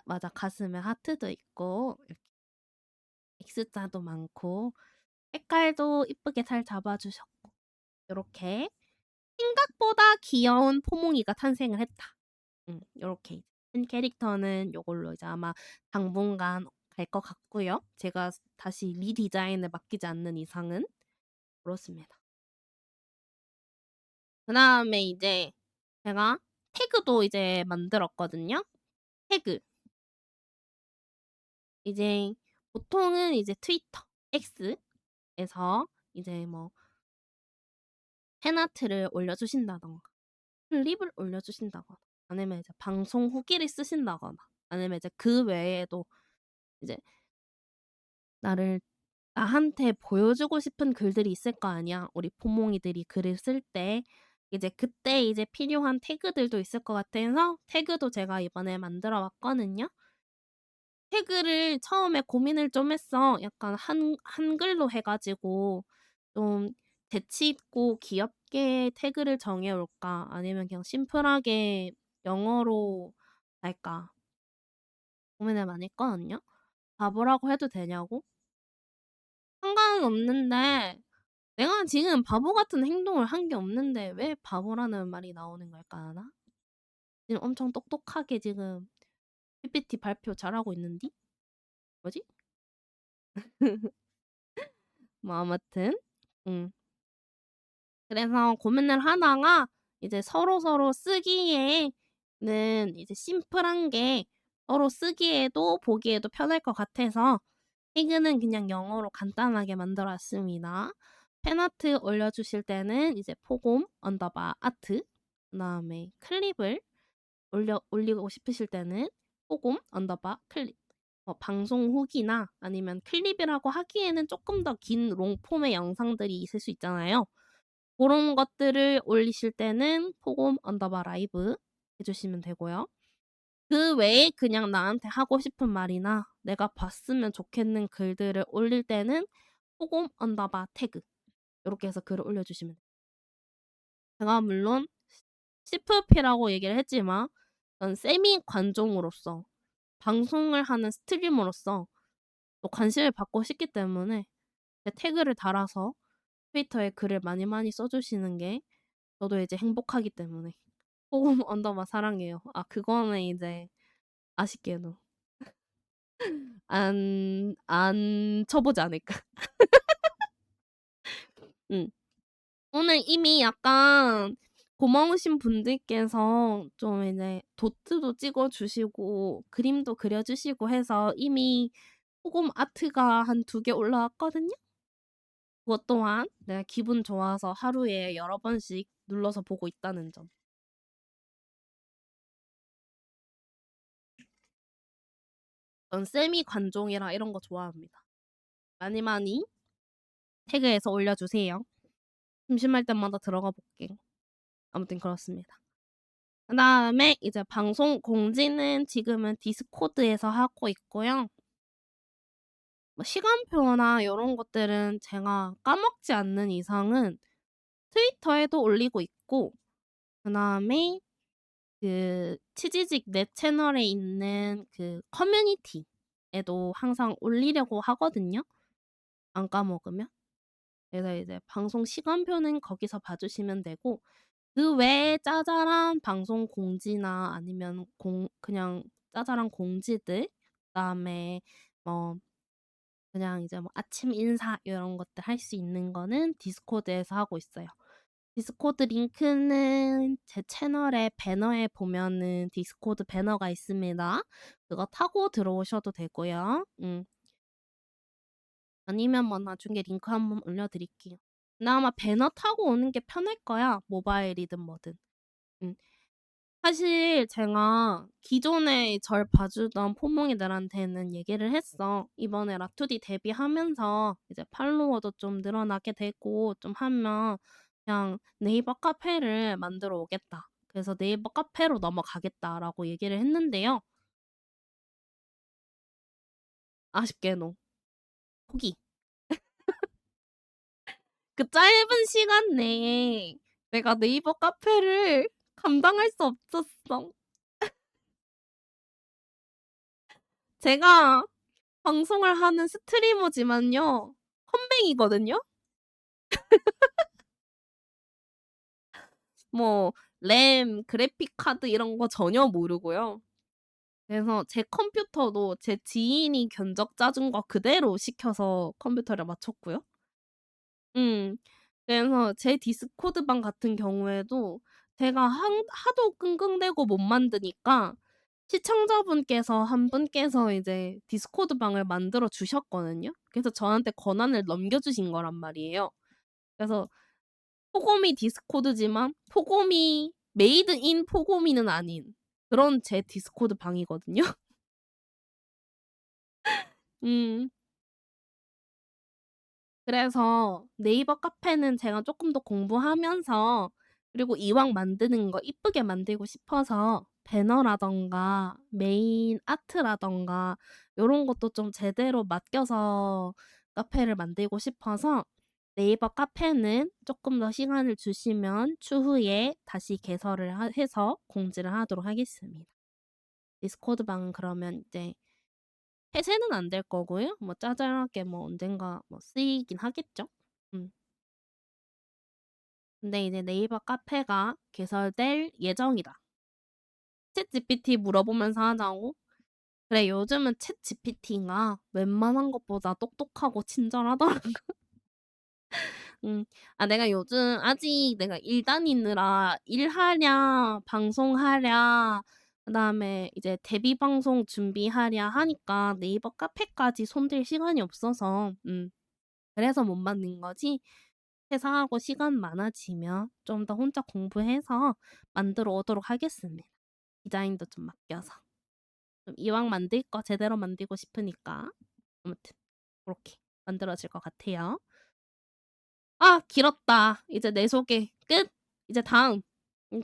Speaker 1: 맞아, 가슴에 하트도 있고 이렇게 X자도 많고 색깔도 이쁘게 잘 잡아 주셨고 요렇게 '생각보다 귀여운 포몽이가 탄생을 했다.' 요렇게 큰 캐릭터는 요걸로 이제 아마 당분간 갈 것 같고요. 제가 다시 리디자인을 맡기지 않는 이상은. 그렇습니다. 그다음에 이제 제가 태그도 이제 만들었거든요. 태그. 이제 보통은 이제 트위터, X에서 이제 뭐 팬아트를 올려주신다든가 클립을 올려주신다거나 아니면 이제 방송 후기를 쓰신다거나 아니면 이제 그 외에도 이제 나를 나한테 보여주고 싶은 글들이 있을 거 아니야, 우리 포몽이들이 글을 쓸 때. 이제 그때 이제 필요한 태그들도 있을 것 같아서 태그도 제가 이번에 만들어 왔거든요. 태그를 처음에 고민을 좀 했어. 약간 한글로 해 가지고 좀 재치 있고 귀엽게 태그를 정해 올까 아니면 그냥 심플하게 영어로 할까 고민을 많이 했거든요. 바보라고 해도 되냐고? 상관은 없는데 내가 지금 바보 같은 행동을 한 게 없는데 왜 바보라는 말이 나오는 걸까 나? 지금 엄청 똑똑하게 지금 PPT 발표 잘하고 있는디? 뭐지? 뭐 아무튼 음. 그래서 고민을 하다가 이제 서로서로 쓰기에는 이제 심플한 게 서로 쓰기에도 보기에도 편할 것 같아서 태그는 그냥 영어로 간단하게 만들어 왔습니다. 팬아트 올려주실 때는 이제 포곰 언더바 아트 그다음에 클립을 올리고 싶으실 때는 포곰 언더바 클립 방송 후기나 아니면 클립이라고 하기에는 조금 더 긴 롱폼의 영상들이 있을 수 있잖아요. 그런 것들을 올리실 때는 포곰 언더바 라이브 해 주시면 되고요. 그 외에 그냥 나한테 하고 싶은 말이나 내가 봤으면 좋겠는 글들을 올릴 때는 포곰 언더바 태그 요렇게 해서 글을 올려주시면 돼요. 제가 물론 CFP라고 얘기를 했지만 전 세미 관종으로서 방송을 하는 스트리머로서 또 관심을 받고 싶기 때문에 제 태그를 달아서 트위터에 글을 많이 많이 써 주시는 게 저도 이제 행복하기 때문에 포금 언더바 사랑해요. 아 그거는 이제 아쉽게도 안 쳐 보지 않을까. 음. 오늘 이미 약간 고마우신 분들께서 좀 이제 도트도 찍어 주시고 그림도 그려 주시고 해서 이미 포금 아트가 한 2개 올라왔거든요. 그것 또한 내가 기분 좋아서 하루에 여러 번씩 눌러서 보고 있다는 점. 전 세미 관종이라 이런 거 좋아합니다. 많이 많이 태그해서 올려주세요. 심심할 때마다 들어가 볼게요. 아무튼 그렇습니다. 그다음에 이제 방송 공지는 지금은 디스코드에서 하고 있고요. 뭐 시간표나 요런 것들은 제가 까먹지 않는 이상은 트위터에도 올리고 있고 그다음에 그 치지직 내 채널에 있는 그 커뮤니티에도 항상 올리려고 하거든요, 안 까먹으면. 그래서 이제 방송 시간표는 거기서 봐 주시면 되고 그 외에 짜잘한 방송 공지나 아니면 그냥 짜잘한 공지들 그다음에 뭐 그냥 이제 뭐 아침 인사 이런 것들 할 수 있는 거는 디스코드에서 하고 있어요. 디스코드 링크는 제 채널의 배너에 보면은 디스코드 배너가 있습니다. 그거 타고 들어오셔도 되고요. 아니면 뭐 나중에 링크 한번 올려 드릴게요. 근데 아마 배너 타고 오는 게 편할 거야, 모바일이든 뭐든. 음. 사실 제가 기존에 절 봐주던 포몽이들한테는 얘기를 했어. "이번에 라투디 데뷔하면서 이제 팔로워도 좀 늘어나게 되고 좀 하면 그냥 네이버 카페를 만들어 오겠다. 그래서 네이버 카페로 넘어가겠다."라고 얘기를 했는데요. 아쉽게도 포기. 그 짧은 시간 내에 내가 네이버 카페를 감당할 수 없었어. 제가 방송을 하는 스트리머지만요. 컴백이거든요. 뭐 램, 그래픽 카드 이런 거 전혀 모르고요. 그래서 제 컴퓨터도 제 지인이 견적 짜준 거 그대로 시켜서 컴퓨터를 맞췄고요. 음. 그래서 제 디스코드 방 같은 경우에도 제가 하도 끙끙대고 못 만드니까 시청자분께서 한 분께서 이제 디스코드 방을 만들어 주셨거든요. 그래서 저한테 권한을 넘겨 주신 거란 말이에요. 그래서 포고미 디스코드지만 포고미 메이드 인 포고미는 아닌 그런 제 디스코드 방이거든요. 음. 그래서 네이버 카페는 제가 쪼끔 더 공부하면서 그리고 이왕 만드는 거 이쁘게 만들고 싶어서 배너라든가 메인 아트라든가 요런 것도 좀 제대로 맡겨서 카페를 만들고 싶어서 네이버 카페는 쪼끔 더 시간을 주시면 추후에 다시 개설을 해서 공지를 하도록 하겠습니다. 디스코드 방은 그러면 이제 폐쇄는 안 될 거고요. 뭐 짜잘하게 뭐 언젠가 뭐 쓰이긴 하겠죠. 음. 근데 이제 네이버 카페가 개설될 예정이다. 챗GPT 물어보면서 하자고? 그래 요즘은 챗GPT가 웬만한 것보다 똑똑하고 친절하더라. 음. 아 내가 요즘 아직 내가 일 다니느라 일하랴 방송하랴 그다음에 이제 데뷔 방송 준비하랴 하니까 네이버 카페까지 손댈 시간이 없어서 그래서 못 만든 거지 회사하고 시간 많아지면 좀 더 혼자 공부해서 만들어 오도록 하겠습니다. 디자인도 좀 맡겨서. 좀 이왕 만들 거 제대로 만들고 싶으니까. 아무튼 그렇게 만들어질 것 같아요. 아 길었다. 이제 내 소개 끝. 이제 다음.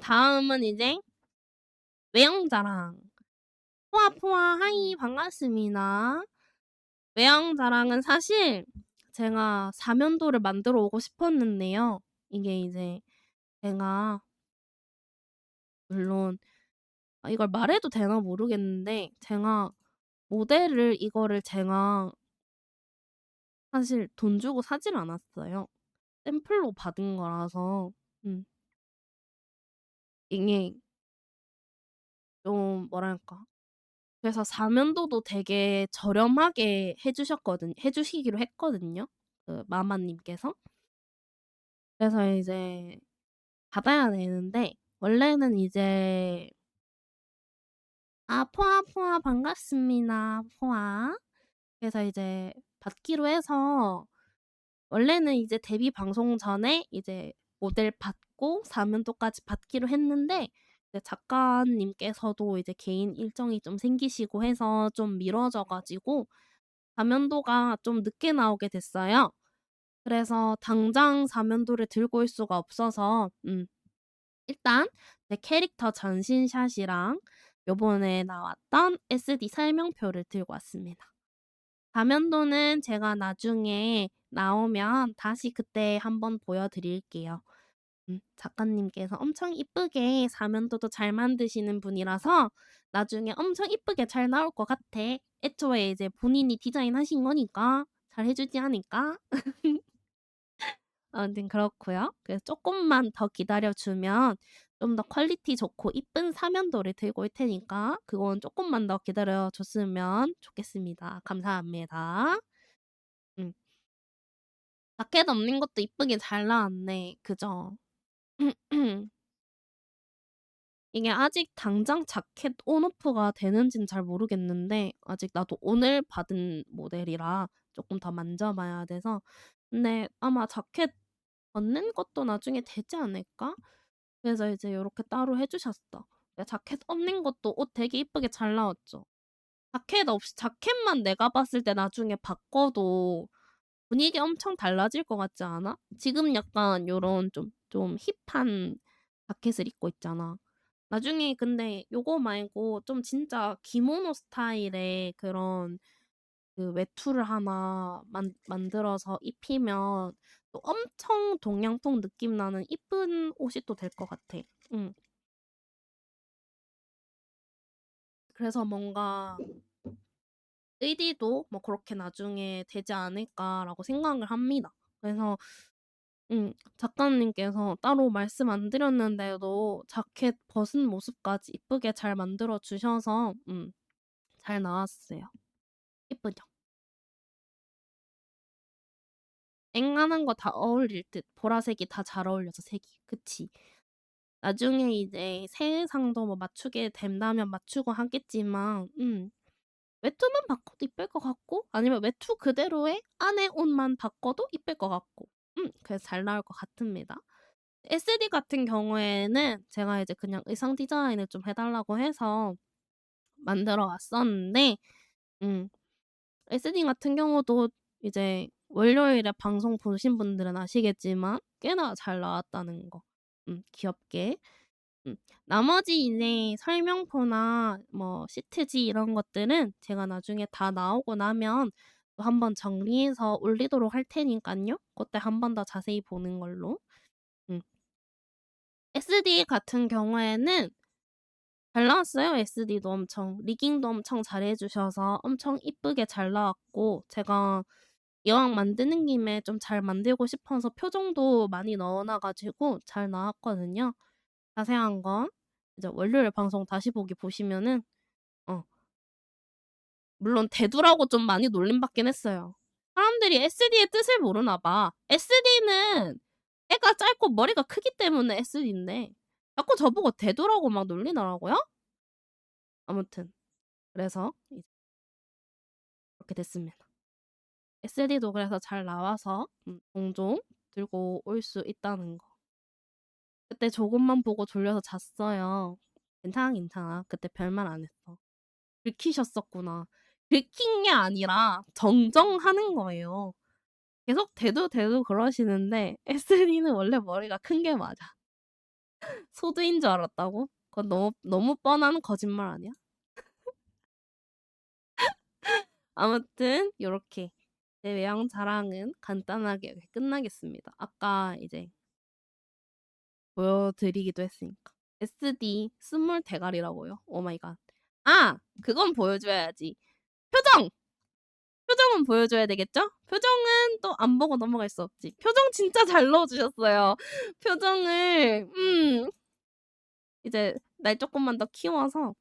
Speaker 1: 다음은 이제 외형자랑. 포아 하이 반갑습니다. 외형자랑은 사실 제가 사면도를 만들어 오고 싶었는데요. 이게 이제 제가 물론 이걸 말해도 되나 모르겠는데 제가 모델을 이거를 제가 사실 돈 주고 사질 않았어요. 샘플로 받은 거라서 음 이게 좀 뭐랄까 그래서 사면도도 되게 저렴하게 해 주시기로 했거든요, 그 마마님께서. 그래서 이제 받아야 되는데 원래는 이제 포아 반갑습니다. 포아. 그래서 이제 받기로 해서 원래는 이제 데뷔 방송 전에 이제 모델 받고 사면도까지 받기로 했는데 이제 작가님께서도 이제 개인 일정이 좀 생기시고 해서 좀 미뤄져 가지고 사면도가 좀 늦게 나오게 됐어요. 그래서 당장 사면도를 들고 올 수가 없어서 일단 제 캐릭터 전신샷이랑 요번에 나왔던 SD 설명표를 들고 왔습니다. 가면도는 제가 나중에 나오면 다시 그때 한번 보여 드릴게요. 작가님께서 엄청 이쁘게 사면도도 잘 만드시는 분이라서 나중에 엄청 이쁘게 잘 나올 것 같아. 애초에 이제 본인이 디자인하신 거니까 잘 해 주지 않을까? 아무튼 그렇고요. 그래서 조금만 더 기다려 주면 좀 더 퀄리티 좋고 이쁜 사면도를 들고 올 테니까 그건 조금만 더 기다려 줬으면 좋겠습니다. 감사합니다. 음. 자켓 없는 것도 이쁘게 잘 나왔네. 그죠? 이게 아직 당장 자켓 온 오프가 되는지는 잘 모르겠는데 아직 나도 오늘 받은 모델이라 조금 더 만져 봐야 돼서 근데 아마 자켓 얻는 것도 나중에 되지 않을까? 그래서 이제 요렇게 따로 해 주셨어. 자켓 없는 것도 옷 되게 이쁘게 잘 나왔죠. 자켓만 내가 봤을 때 나중에 바꿔도 분위기 엄청 달라질 것 같지 않아? 지금 약간 요런 좀 힙한 자켓을 입고 있잖아. 나중에 근데 요거 말고 좀 진짜 기모노 스타일의 그런 그 외투를 하나 만들어서 입히면 또 엄청 동양풍 느낌 나는 이쁜 옷이 또 될 것 같아. 응. 그래서 뭔가 '의디도 뭐 그렇게 나중에 되지 않을까.'라고 생각을 합니다. 그래서 작가님께서 따로 말씀 안 드렸는데도 자켓 벗은 모습까지 이쁘게 잘 만들어 주셔서 잘 나왔어요. 이쁘죠? 앵간한 거 다 어울릴 듯. 보라색이 다 잘 어울려서 색이. 그치? 나중에 이제 세상도 뭐 맞추게 된다면 맞추고 하겠지만 외투만 바꿔도 이쁠 것 같고 아니면 외투 그대로의 안에 옷만 바꿔도 이쁠 것 같고 그래서 잘 나올 것 같습니다. SD 같은 경우에는 제가 이제 그냥 의상 디자인을 좀 해 달라고 해서 만들어 왔었는데 음 SD 같은 경우도 이제 월요일에 방송 보신 분들은 아시겠지만 꽤나 잘 나왔다는 거. 귀엽게. 음. 나머지 이제 설명표나 뭐 시트지 이런 것들은 제가 나중에 다 나오고 나면 또 한번 정리해서 올리도록 할 테니깐요. 그때 한 번 더 자세히 보는 걸로. 음. SD 같은 경우에는 잘 나왔어요. SD도 엄청. 리깅도 엄청 잘해 주셔서 엄청 이쁘게 잘 나왔고 제가 이왕 만드는 김에 좀 잘 만들고 싶어서 표정도 많이 넣어 놔 가지고 잘 나왔거든요. 자세한 건 이제 월요일 방송 다시 보기 보시면은 어 물론 대두라고 좀 많이 놀림받긴 했어요. 사람들이 SD의 뜻을 모르나 봐. SD는 애가 짧고 머리가 크기 때문에 SD인데 자꾸 저보고 대두라고 막 놀리더라고요. 아무튼 그래서 이제 그렇게 됐습니다. SD도 그래서 잘 나와서 종종 들고 올 수 있다는 거. 그때 조금만 보고 졸려서 잤어요. 괜찮아, 괜찮아. 그때 별말 안 했어. 긁히셨었구나. 긁힌 게 아니라 정정하는 거예요. 계속 대두대두 그러시는데 SD는 원래 머리가 큰 게 맞아. 소두인 줄 알았다고? 그건 너무 뻔한 거짓말 아니야? 아무튼 요렇게 제 외양 자랑은 간단하게 이렇게 끝나겠습니다. 아까 이제 보여드리기도 했으니까. SD 스몰 대가리라고요? 오 마이 갓. 아! 그건 보여줘야지. 표정! 표정은 보여줘야 되겠죠? 표정은 또 안 보고 넘어갈 수 없지. 표정 진짜 잘 넣어 주셨어요. 표정을 이제 날 쪼끔만 더 키워서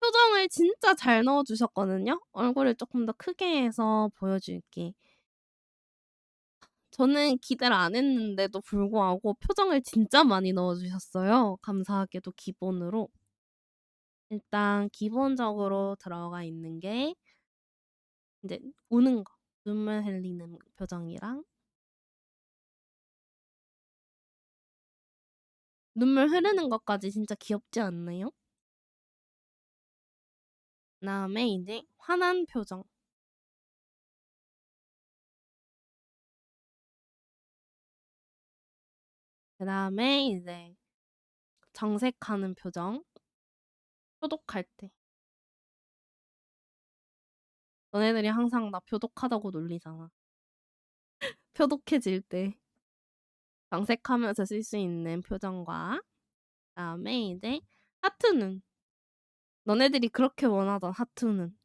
Speaker 1: 표정을 진짜 잘 넣어 주셨거든요. 얼굴을 쪼끔 더 크게 해서 보여줄게. 저는 기대를 안 했는데도 불구하고 표정을 진짜 많이 넣어 주셨어요, 감사하게도 기본으로. 일단 기본적으로 들어가 있는 게 인제 우는 거, 눈물 흘리는 표정이랑 눈물 흐르는 것까지 진짜 귀엽지 않나요? 그다음에 이제 화난 표정. 그다음에 이제 정색하는 표정. 표독할 때. 너네들이 항상 나 표독하다고 놀리잖아. 표독해질 때 정색하면서 쓸 수 있는 표정과 그다음에 이제 하트 눈. 너네들이 그렇게 원하던 하트 눈.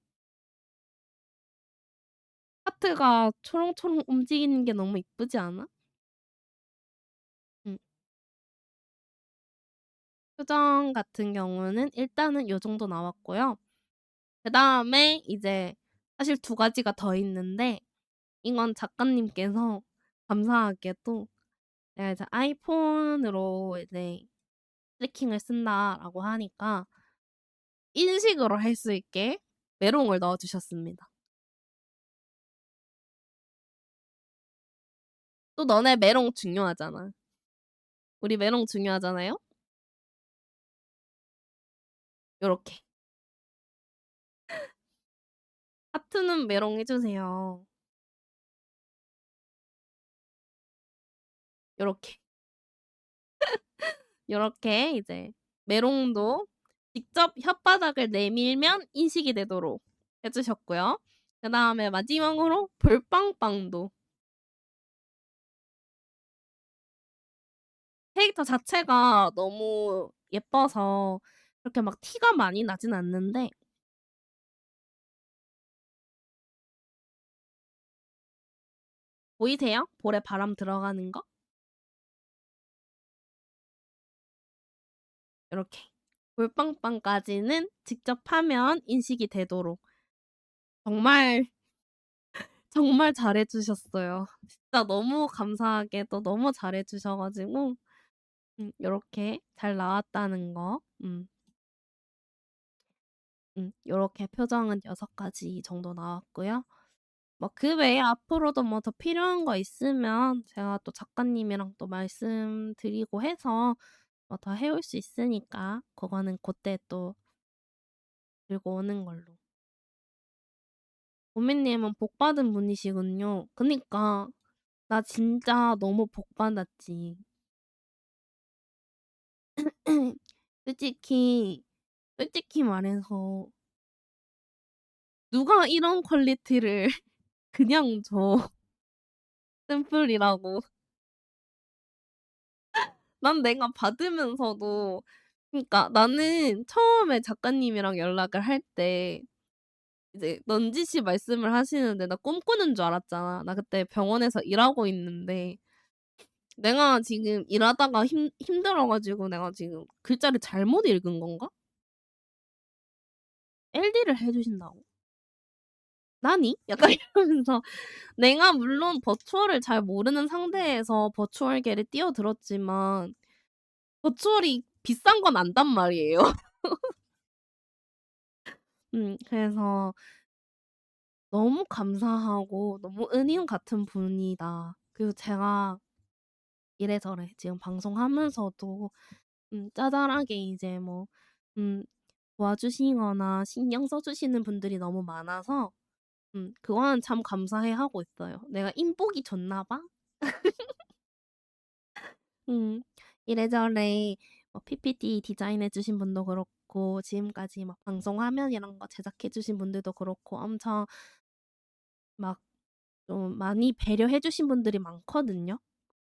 Speaker 1: 하트가 초롱초롱 움직이는 게 너무 이쁘지 않아? 음. 표정 같은 경우는 일단은 요 정도 나왔고요. 그다음에 이제 사실 두 가지가 더 있는데 이건 작가님께서 감사하게도 내가 이제 아이폰으로 이제 트래킹을 쓴다라고 하니까 인식으로 할 수 있게 메롱을 넣어 주셨습니다. 또 너네 메롱 중요하잖아. 우리 메롱 중요하잖아요? 요렇게. 하트는 메롱 해 주세요. 요렇게. 요렇게 이제 메롱도 직접 혓바닥을 내밀면 인식이 되도록 해 주셨고요. 그다음에 마지막으로 볼빵빵도 캐릭터 자체가 너무 예뻐서 그렇게 막 티가 많이 나진 않는데 보이세요? 볼에 바람 들어가는 거? 요렇게. 볼빵빵까지는 직접 하면 인식이 되도록 정말, 정말 잘해 주셨어요. 진짜 너무 감사하게도 너무 잘해 주셔 가지고 요렇게 잘 나왔다는 거 요렇게 표정은 6 가지 정도 나왔고요. 뭐 그 외에 앞으로도 뭐 더 필요한 거 있으면 제가 또 작가님이랑 또 말씀드리고 해서 뭐 더 해올 수 있으니까 그거는 고때 또 들고 오는 걸로. 보미님은 복 받은 분이시군요. 그니까 나 진짜 너무 복 받았지. 솔직히, 솔직히 말해서 누가 이런 퀄리티를 그냥 줘. 샘플이라고. 난 내가 받으면서도 그러니까 나는 처음에 작가님이랑 연락을 할 때 이제 넌지시 말씀을 하시는데 나 꿈꾸는 줄 알았잖아. 나 그때 병원에서 일하고 있는데 내가 지금 일하다가 힘들어 가지고 내가 지금 글자를 잘못 읽은 건가? LD를 해 주신다고? "나니?" 약간 이러면서 내가 물론 버추얼을 잘 모르는 상태에서 버추얼계를 뛰어들었지만 버추얼이 비싼 건 안단 말이에요. 그래서 너무 감사하고 너무 은인 같은 분이다. 그리고 제가 이래저래 지금 방송하면서도 짜잘하게 이제 뭐 음 도와주시거나 신경 써 주시는 분들이 너무 많아서 그거는 참 감사해하고 있어요. '내가 인복이 좋나 봐?' 음. 이래저래 뭐 PPT 디자인해 주신 분도 그렇고 지금까지 막 방송 화면 이런 거 제작해 주신 분들도 그렇고 엄청 막 좀 많이 배려해 주신 분들이 많거든요.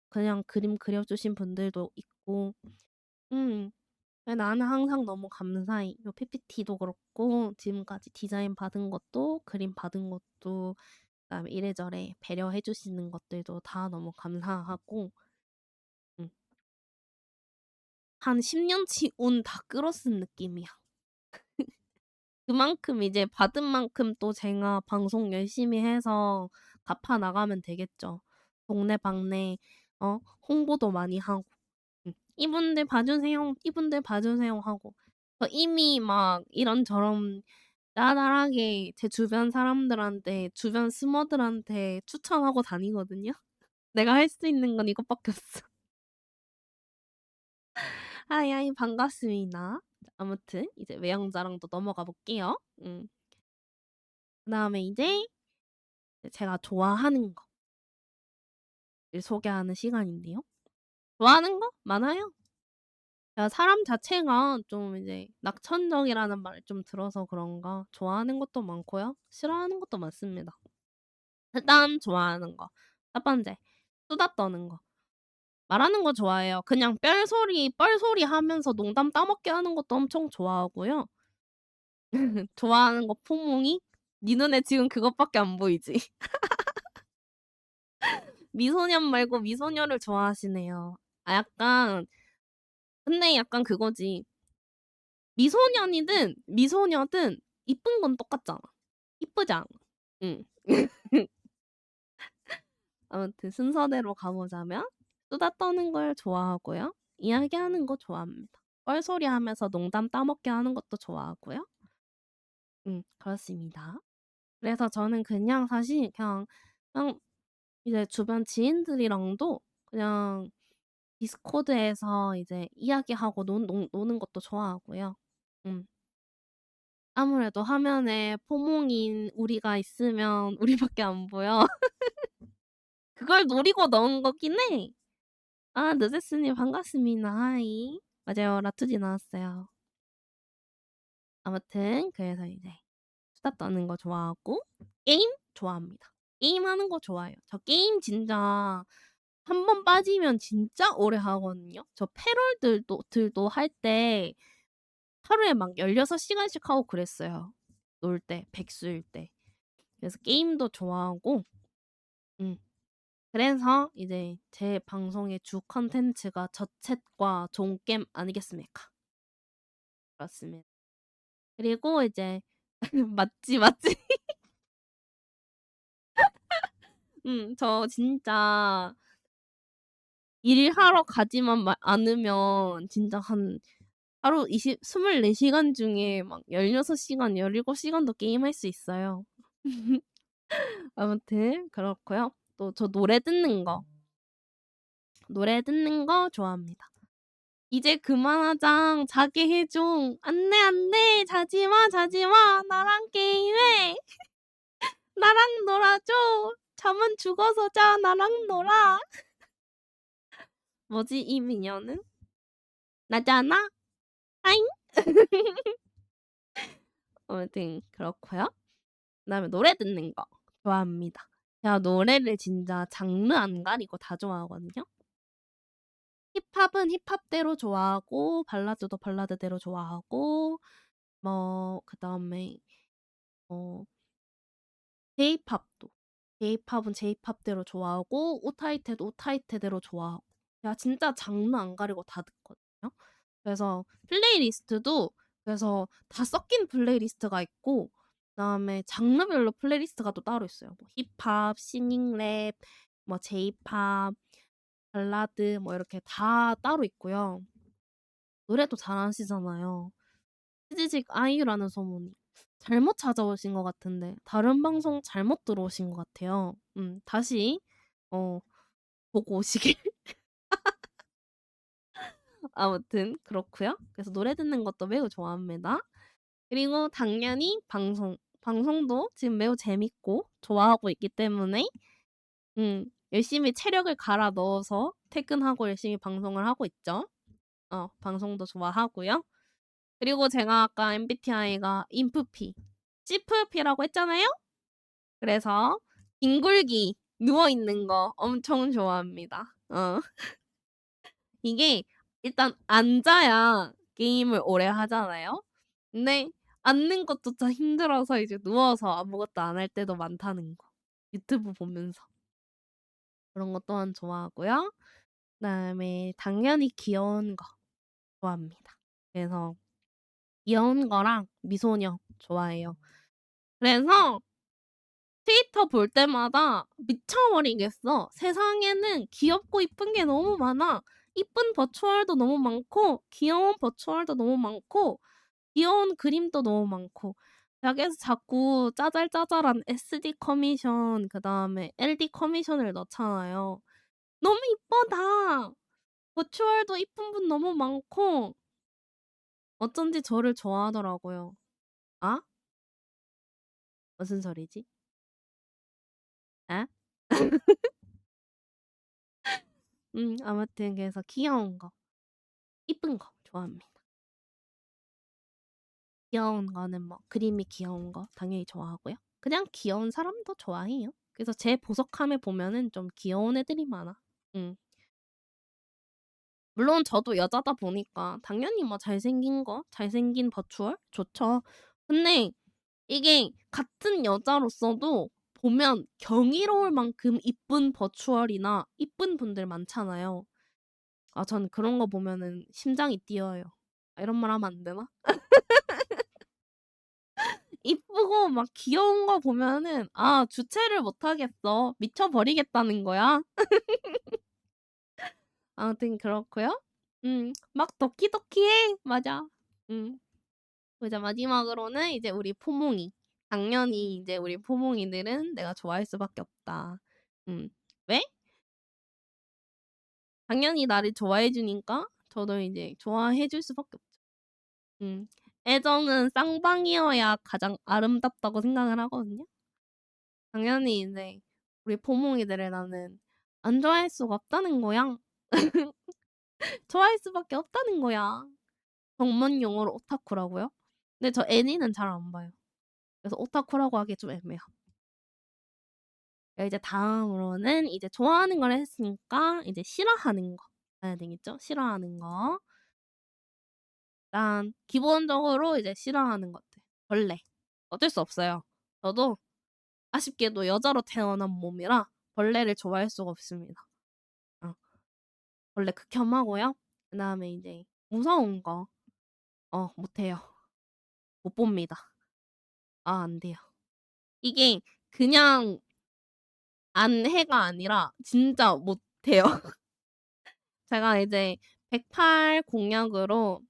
Speaker 1: 그냥 그림 그려 주신 분들도 있고. 음. 나는 항상 너무 감사해. 요 PPT도 그렇고 지금까지 디자인 받은 것도 그림 받은 것도 그다음에 이래저래 배려해 주시는 것들도 다 너무 감사하고 음 한 10 년치 운 다 끌어쓴 느낌이야. 그만큼 이제 받은 만큼 또 제가 방송 열심히 해서 갚아 나가면 되겠죠. 동네방네 홍보도 많이 하고 "이분들 봐 주세요. 이분들 봐 주세요." 하고 이미 막 이런저런 짜잘하게 제 주변 사람들한테 주변 스머들한테 추천하고 다니거든요. 내가 할 수 있는 건 이것밖에 없어. 하이 반갑습니다. 아무튼 이제 외형 자랑도 넘어가 볼게요. 그다음에 이제 제가 좋아하는 거를 소개하는 시간인데요. 좋아하는 거 많아요. 제가 사람 자체가 좀 이제 낙천적이라는 말을 좀 들어서 그런가 좋아하는 것도 많고요. 싫어하는 것도 많습니다. 일단 좋아하는 거. 첫 번째, 수다 떠는 거. 말하는 거 좋아해요. 그냥 뻘소리 뻘소리 하면서 농담 따먹게 하는 것도 엄청 좋아하고요. 좋아하는 거 포몽이? 네 눈에 지금 그것밖에 안 보이지? 미소년 말고 미소녀를 좋아하시네요. 아 약간 근데 약간 그거지. 미소년이든 미소녀든 이쁜 건 똑같잖아. 이쁘지 않아. 응. 아무튼 순서대로 가보자면 수다 떠는 걸 좋아하고요. 이야기하는 거 좋아합니다. 뻘소리하면서 농담 따먹게 하는 것도 좋아하고요. 그렇습니다. 그래서 저는 그냥 사실 그냥 이제 주변 지인들이랑도 그냥 디스코드에서 이제 이야기하고 노는 것도 좋아하고요. 음. 아무래도 화면에 포몽인 우리가 있으면 우리밖에 안 보여. 그걸 노리고 넣은 거긴 해. 아 느제스님 반갑습니다. 하이. 맞아요. 라투지 나왔어요. 아무튼 그래서 이제 수다 떠는 거 좋아하고 게임 좋아합니다. 게임하는 거 좋아해요. 저 게임 진짜 한 번 빠지면 진짜 오래 하거든요. 저 패롤들도 할 때 하루에 막 16 시간씩 하고 그랬어요. 놀 때, 백수일 때. 그래서 게임도 좋아하고 음 그래서 이제 제 방송의 주 콘텐츠가 저챗과 종겜 아니겠습니까? 그렇습니다. 그리고 이제 맞지, 맞지. 저 진짜 일하러 가지만 않으면 진짜 한 하루 24 시간 중에 막 16 시간, 17 시간도 게임할 수 있어요. 아무튼 그렇고요. 또 저 노래 듣는 거 좋아합니다. "이제 그만하자. 자게 해 줘. 안 돼, 안 돼. 자지 마, 자지 마. 나랑 게임해. 나랑 놀아 줘. 잠은 죽어서 자. 나랑 놀아." 뭐지 이 미녀는? 나잖아. 아잉. 아무튼 그렇고요. 그다음에 노래 듣는 거 좋아합니다. 제가 노래를 진짜 장르 안 가리고 다 좋아하거든요. 힙합은 힙합대로 좋아하고 발라드도 발라드대로 좋아하고 뭐 그다음에 어 제이팝도 제이팝은 제이팝대로 좋아하고 오타이테도 오타이테대로 좋아하고 제가 진짜 장르 안 가리고 다 듣거든요. 그래서 플레이리스트도 그래서 다 섞인 플레이리스트가 있고 그다음에 장르별로 플레이리스트가 또 따로 있어요. 뭐 힙합, 싱잉 랩, 뭐 제이팝, 발라드 뭐 이렇게 다 따로 있고요. 노래도 잘하시잖아요. 치지직 아이유라는 소문이. 잘못 찾아오신 것 같은데 다른 방송 잘못 들어오신 것 같아요. 다시 어 보고 오시길. 아무튼 그렇고요. 그래서 노래 듣는 것도 매우 좋아합니다. 그리고 당연히 방송도 지금 매우 재밌고 좋아하고 있기 때문에 열심히 체력을 갈아 넣어서 퇴근하고 열심히 방송을 하고 있죠. 방송도 좋아하고요. 그리고 제가 아까 MBTI가 인프피, CFP라고 했잖아요. 그래서 뒹굴기 누워 있는 거 엄청 좋아합니다. 이게 일단 앉아야 게임을 오래 하잖아요. 근데 앉는 것조차 힘들어서 이제 누워서 아무것도 안 할 때도 많다는 거. 유튜브 보면서. 그런 것 또한 좋아하고요. 그다음에 당연히 귀여운 거 좋아합니다. 그래서 귀여운 거랑 미소녀 좋아해요. 그래서 트위터 볼 때마다 미쳐버리겠어. 세상에는 귀엽고 이쁜 게 너무 많아. 이쁜 버추얼도 너무 많고 귀여운 버추얼도 너무 많고 귀여운 그림도 너무 많고 여기에서 자꾸 짜잘짜잘한 SD 커미션 그다음에 LD 커미션을 넣잖아요. 너무 이쁘다. 버추얼도 이쁜 분 너무 많고 어쩐지 저를 좋아하더라고요. 아? 무슨 소리지? 아? 아무튼 그래서 귀여운 거, 이쁜 거 좋아합니다. 귀여운 거는 뭐 그림이 귀여운 거 당연히 좋아하고요. 그냥 귀여운 사람도 좋아해요. 그래서 제 보석함에 보면은 좀 귀여운 애들이 많아. 음. 물론 저도 여자다 보니까 당연히 뭐 잘생긴 버추얼 좋죠. 근데 이게 같은 여자로서도 보면 경이로울 만큼 이쁜 버추얼이나 이쁜 분들 많잖아요. 전 그런 거 보면은 심장이 뛰어요. 이런 말 하면 안 되나? 이쁘고 막 귀여운 거 보면은 주체를 못 하겠어. 미쳐 버리겠다는 거야. 아무튼 그렇고요. 막 도키도키해. 맞아. 음. 이제 마지막으로는 이제 우리 포몽이. 당연히 이제 우리 포몽이들은 내가 좋아할 수밖에 없다. 음. 왜? 당연히 나를 좋아해 주니까 저도 이제 좋아해 줄 수밖에 없죠. 음. 애정은 쌍방이어야 가장 아름답다고 생각을 하거든요. 당연히 인제 우리 포몽이들을 나는 안 좋아할 수가 없다는 거야. 좋아할 수밖에 없다는 거야. 전문 용어로 오타쿠라고요? 근데 저 애니는 잘 안 봐요. 그래서 오타쿠라고 하기 좀 애매함. 이제 다음으로는 이제 좋아하는 걸 했으니까 이제 싫어하는 거 해야 되겠죠? 싫어하는 거. 일단 기본적으로 이제 싫어하는 것들. 벌레. 어쩔 수 없어요. 저도 아쉽게도 여자로 태어난 몸이라 벌레를 좋아할 수가 없습니다. 어. 벌레 극혐하고요. 그다음에 이제 무서운 거 못해요. 못 봅니다. 아 안 돼요. 이게 그냥 안 해가 아니라 진짜 못해요. 제가 이제 108 공약으로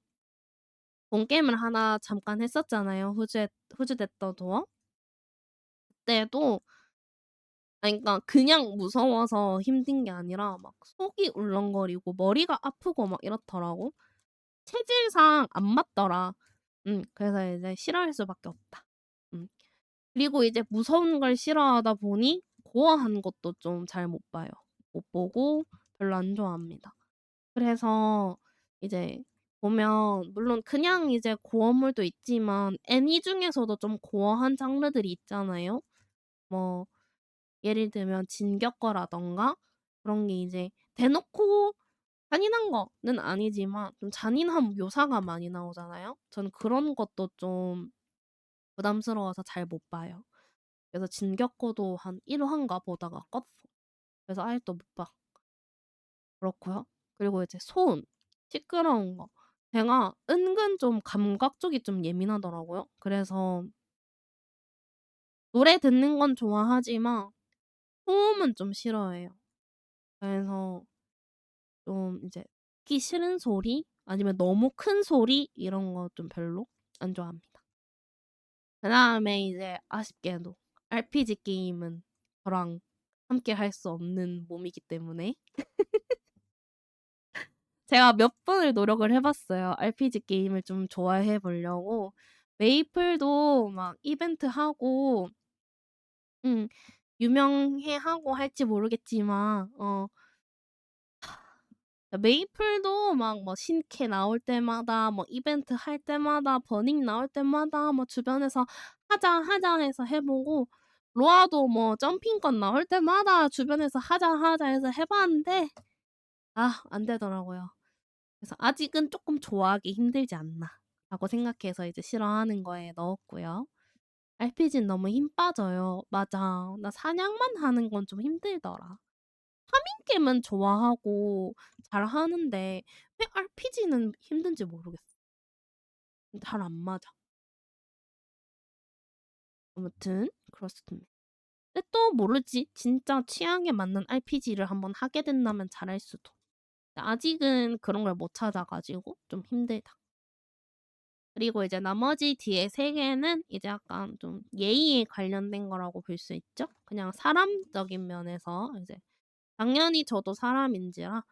Speaker 1: 본 게임을 하나 잠깐 했었잖아요, 후즈 데더 도어. 그때도 그러니까 그냥 무서워서 힘든 게 아니라 막 속이 울렁거리고 머리가 아프고 막 이렇더라고. 체질상 안 맞더라. 그래서 이제 싫어할 수밖에 없다. 음. 그리고 이제 무서운 걸 싫어하다 보니 고어하는 것도 좀 잘 못 봐요. 못 보고 별로 안 좋아합니다. 그래서 이제 보면 물론 그냥 이제 고어물도 있지만 애니 중에서도 좀 고어한 장르들이 있잖아요. 뭐 예를 들면 진격거라든가 그런 게 이제 대놓고 잔인한 거는 아니지만 좀 잔인한 묘사가 많이 나오잖아요. 저는 그런 것도 좀 부담스러워서 잘 못 봐요. 그래서 진격거도 한 1 화인가 보다가 껐어. 그래서 아직도 못 봐. 그렇고요. 그리고 이제 소음, 시끄러운 거. 제가 은근 좀 감각 쪽이 좀 예민하더라고요. 그래서 노래 듣는 건 좋아하지만 소음은 좀 싫어해요. 그래서 좀 이제 듣기 싫은 소리 아니면 너무 큰 소리 이런 거 좀 별로 안 좋아합니다. 그다음에 이제 아쉽게도 RPG 게임은 저랑 함께 할 수 없는 몸이기 때문에 제가 몇 번을 노력을 해 봤어요. RPG 게임을 좀 좋아해 보려고. 메이플도 막 이벤트하고 음 유명해하고 할지 모르겠지만 메이플도 막 뭐 신캐 나올 때마다 뭐 이벤트 할 때마다 버닝 나올 때마다 뭐 주변에서 "하자, 하자." 해서 해 보고 로아도 뭐 점핑권 나올 때마다 주변에서 "하자, 하자." 해서 해 봤는데 안 되더라고요. 그래서 '아직은 쪼끔 좋아하기 힘들지 않나.'라고 생각해서 이제 싫어하는 거에 넣었고요. RPG는 너무 힘 빠져요. 맞아. 나 사냥만 하는 건 좀 힘들더라. 게임은 좋아하고 잘하는데 왜 RPG는 힘든지 모르겠어. 잘 안 맞아. 아무튼 그렇습니다. 근데 또 모르지. 진짜 취향에 맞는 RPG를 한번 하게 된다면 잘할 수도. 아직은 그런 걸 못 찾아 가지고 좀 힘들다. 그리고 이제 나머지 뒤에 3 개는 이제 약간 좀 예의에 관련된 거라고 볼 수 있죠. 그냥 사람적인 면에서 이제 당연히 저도 사람인지라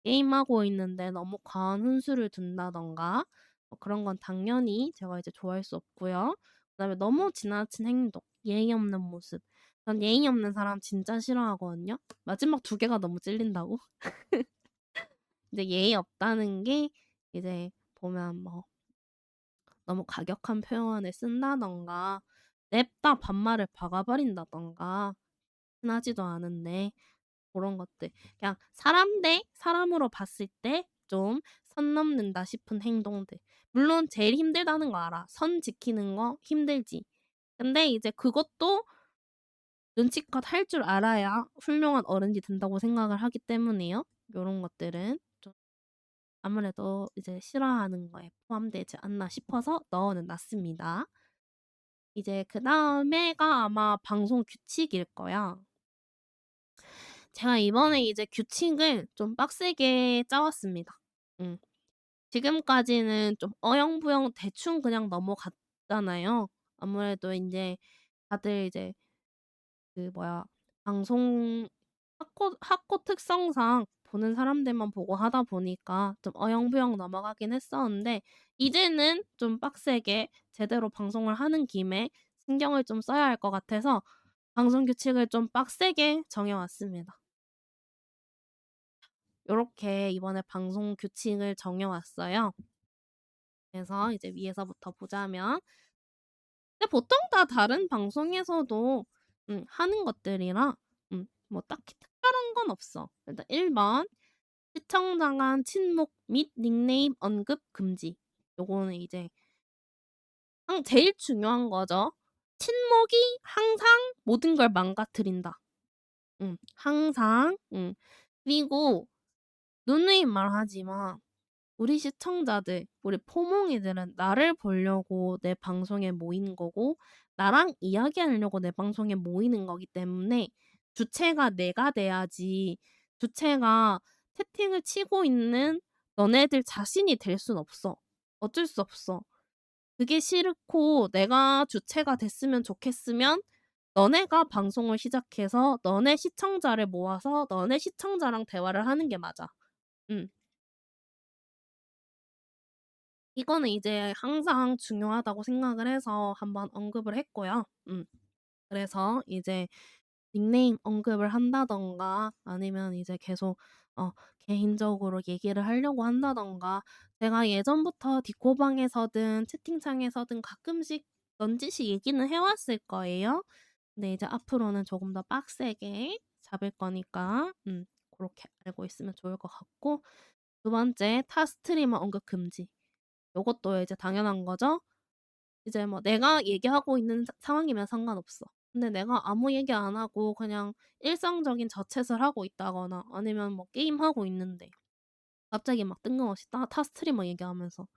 Speaker 1: 게임하고 있는데 너무 과한 훈수를 둔다든가 뭐 그런 건 당연히 제가 이제 좋아할 수 없고요. 그다음에 너무 지나친 행동, 예의 없는 모습. 전 예의 없는 사람 진짜 싫어하거든요. 마지막 2 개가 너무 찔린다고. 이제 예의 없다는 게 이제 보면 뭐 너무 과격한 표현을 쓴다든가 냅다 반말을 박아 버린다든가 흔하지도 않은데 그런 것들. 그냥 사람 대 사람으로 봤을 때 좀 선 넘는다 싶은 행동들. 물론 제일 힘들다는 거 알아. 선 지키는 거 힘들지. 근데 이제 그것도 눈치껏 할 줄 알아야 훌륭한 어른이 된다고 생각을 하기 때문에요. 요런 것들은 좀 아무래도 이제 싫어하는 거에 포함되지 않나 싶어서 넣어 놨습니다. 이제 그다음에가 아마 방송 규칙일 거야. 제가 이번에 이제 규칙을 좀 빡세게 짜 왔습니다. 음. 지금까지는 좀 어영부영 대충 그냥 넘어갔잖아요. 아무래도 인제 다들 이제 그 뭐야 방송 학코 특성상 보는 사람들만 보고 하다 보니까 좀 어영부영 넘어가긴 했었는데 이제는 좀 빡세게 제대로 방송을 하는 김에 신경을 좀 써야 할 것 같아서 방송 규칙을 좀 빡세게 정해 왔습니다. 요렇게 이번에 방송 규칙을 정해 왔어요. 그래서 이제 위에서부터 보자면 근데 보통 다 다른 방송에서도 하는 것들이라 뭐 딱히 특별한 건 없어. 일단 1 번 시청자 간 친목 및 닉네임 언급 금지. 요거는 이제 제일 중요한 거죠. 친목이 항상 모든 걸 망가뜨린다. 항상. 그리고 누누이 말하지만 우리 시청자들, 우리 포몽이들은 나를 보려고 내 방송에 모이는 거고 나랑 이야기하려고 내 방송에 모이는 거기 때문에 주체가 내가 돼야지 주체가 채팅을 치고 있는 너네들 자신이 될 순 없어. 어쩔 수 없어. 그게 싫고 내가 주체가 됐으면 좋겠으면 너네가 방송을 시작해서 너네 시청자를 모아서 너네 시청자랑 대화를 하는 게 맞아. 음. 이거는 이제 항상 중요하다고 생각을 해서 한번 언급을 했고요. 그래서 이제 닉네임 언급을 한다든가 아니면 이제 계속 개인적으로 얘기를 하려고 한다든가 제가 예전부터 디코방에서든 채팅창에서든 가끔씩 넌지시 얘기는 해 왔을 거예요. 근데 이제 앞으로는 조금 더 빡세게 잡을 거니까 고렇게 알고 있으면 좋을 것 같고 두 번째 타 스트리머 언급 금지. 요것도 이제 당연한 거죠. 이제 뭐 내가 얘기하고 있는 상황이면 상관없어. 근데 내가 아무 얘기 안 하고 그냥 일상적인 자챗을 하고 있다거나 아니면 뭐 게임하고 있는데 갑자기 막 뜬금없이 타 스트리머 얘기하면서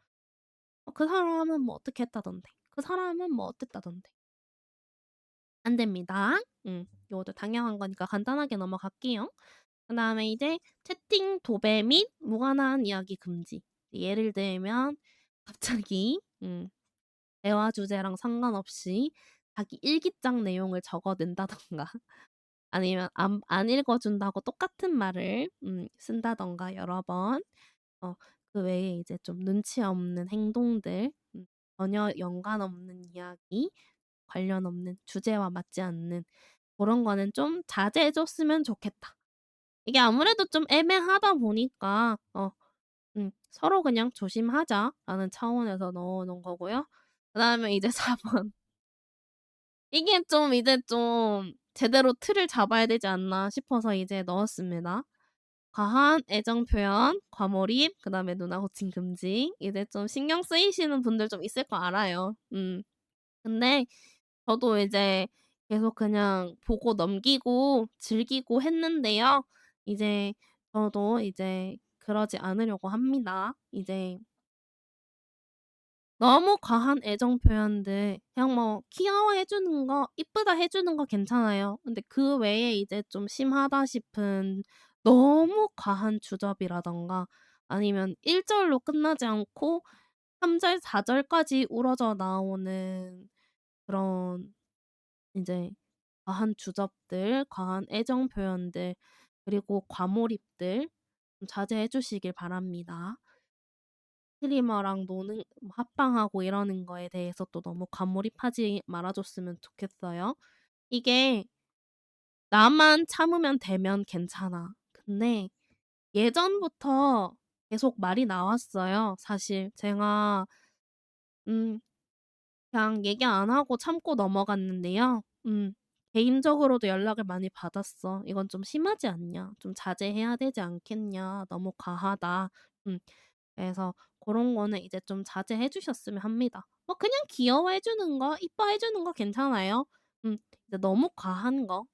Speaker 1: 그 사람은 뭐 어떻게 했다던데. 그 사람은 뭐 어땠다던데. 안 됩니다. 요것도 당연한 거니까 간단하게 넘어갈게요. 그다음에 이제 채팅 도배 및 무관한 이야기 금지. 예를 들면 갑자기 대화 주제랑 상관없이 자기 일기장 내용을 적어낸다든가 아니면 안 읽어 준다고 똑같은 말을 쓴다든가 여러 번. 어 그 외에 이제 좀 눈치 없는 행동들, 전혀 연관 없는 이야기, 관련 없는 주제와 맞지 않는 그런 거는 좀 자제해 줬으면 좋겠다. 이게 아무래도 좀 애매하다 보니까 서로 그냥 조심하자라는 차원에서 넣어 놓은 거고요. 그다음에 이제 4 번 이게 좀 이제 좀 제대로 틀을 잡아야 되지 않나 싶어서 이제 넣었습니다. 과한 애정 표현, 과몰입, 그다음에 누나 호칭 금지. 이제 좀 신경 쓰이시는 분들 좀 있을 거 알아요. 근데 저도 이제 계속 그냥 보고 넘기고 즐기고 했는데요. 이제 저도 이제 그러지 않으려고 합니다. 이제 너무 과한 애정 표현들 그냥 뭐 귀여워해 주는 거 이쁘다 해 주는 거 괜찮아요. 근데 그 외에 이제 좀 심하다 싶은 너무 과한 주접이라든가 아니면 1 절로 끝나지 않고 3 절, 4 절까지 우러져 나오는 그런 이제 과한 주접들, 과한 애정 표현들 그리고 과몰입들 좀 자제해 주시길 바랍니다. 스트리머랑 노는 뭐 합방하고 이러는 거에 대해서 또 너무 과몰입하지 말아 줬으면 좋겠어요. 이게 나만 참으면 되면 괜찮아. 근데 예전부터 계속 말이 나왔어요. 사실 제가 음 그냥 얘기 안 하고 참고 넘어갔는데요. 개인적으로도 연락을 많이 받았어. "이건 좀 심하지 않냐? 좀 자제해야 되지 않겠냐? 너무 과하다." 음 그래서 그런 거는 이제 좀 자제해 주셨으면 합니다. 뭐 그냥 귀여워해 주는 거, 이뻐해 주는 거 괜찮아요. 근데 너무 과한 거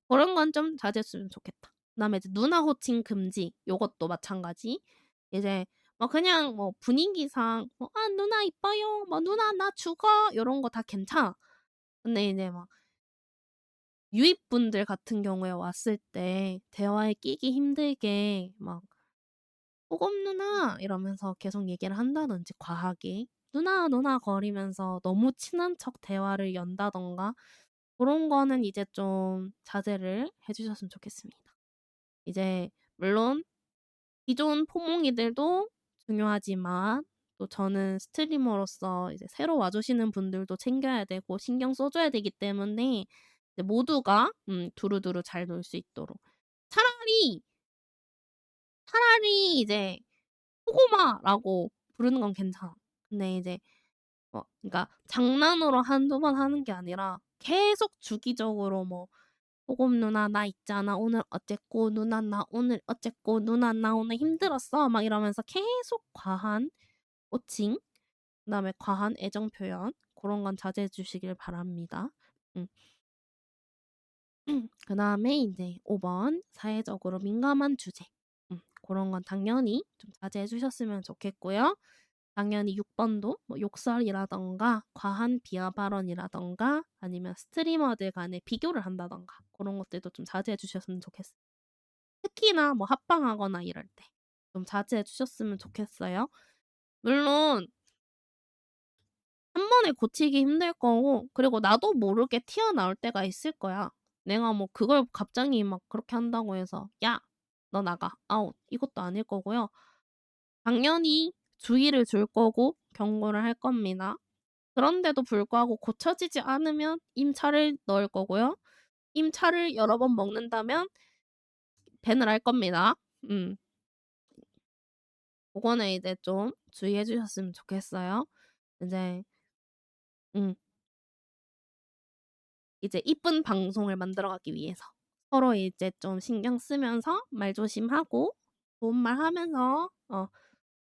Speaker 1: 그런 건 좀 자제했으면 좋겠다. 그다음에 이제 누나 호칭 금지 요것도 마찬가지. 이제 뭐 그냥 뭐 분위기상 뭐 "아 누나 이뻐요." 뭐 "누나 나 죽어." 요런 거 다 괜찮아. 근데 이제 막 유입분들 같은 경우에 왔을 때 대화에 끼기 힘들게 막 "뽀금 누나." 이러면서 계속 얘기를 한다든지 과하게 "누나, 누나." 거리면서 너무 친한 척 대화를 연다든가 그런 거는 이제 좀 자제를 해 주셨으면 좋겠습니다. 이제 물론 기존 포몽이들도 중요하지만 또 저는 스트리머로서 이제 새로 와 주시는 분들도 챙겨야 되고 신경 써 줘야 되기 때문에 이제 모두가 두루두루 잘 놀 수 있도록 차라리, 차라리 이제 "소고마라고 부르는 건 괜찮아. 근데 이제 그러니까 장난으로 한두 번 하는 게 아니라 계속 주기적으로 뭐 "소금 누나 나 있잖아. 오늘 어쨌고. 누나 나 오늘 어쨌고. 누나 나 오늘 힘들었어." 막 이러면서 계속 과한 호칭, 그다음에 과한 애정 표현 고런 건 자제해 주시길 바랍니다. 음. 그다음에 인제 5번 사회적으로 민감한 주제. 고런 건 당연히 좀 자제해 주셨으면 좋겠고요. 당연히 6 번도 뭐 욕설이라든가 과한 비하 발언이라든가 아니면 스트리머들 간에 비교를 한다든가 고런 것들도 좀 자제해 주셨으면 좋겠어요. 특히나 뭐 합방하거나 이럴 때 좀 자제해 주셨으면 좋겠어요. 물론 한 번에 고치기 힘들 거고 그리고 나도 모르게 튀어나올 때가 있을 거야. 내가 뭐 그걸 갑자기 막 그렇게 한다고 해서 "야 너 나가. 아웃." 이것도 아닐 거고요. 당연히 주의를 줄 거고 경고를 할 겁니다. 그런데도 불구하고 고쳐지지 않으면 임차를 넣을 거고요. 임차를 여러 번 먹는다면 밴을 할 겁니다. 음. 고거는 이제 좀 주의해 주셨으면 좋겠어요. 이제 음 이제 이쁜 방송을 만들어 가기 위해서 서로 이제 좀 신경 쓰면서 말조심하고 좋은 말 하면서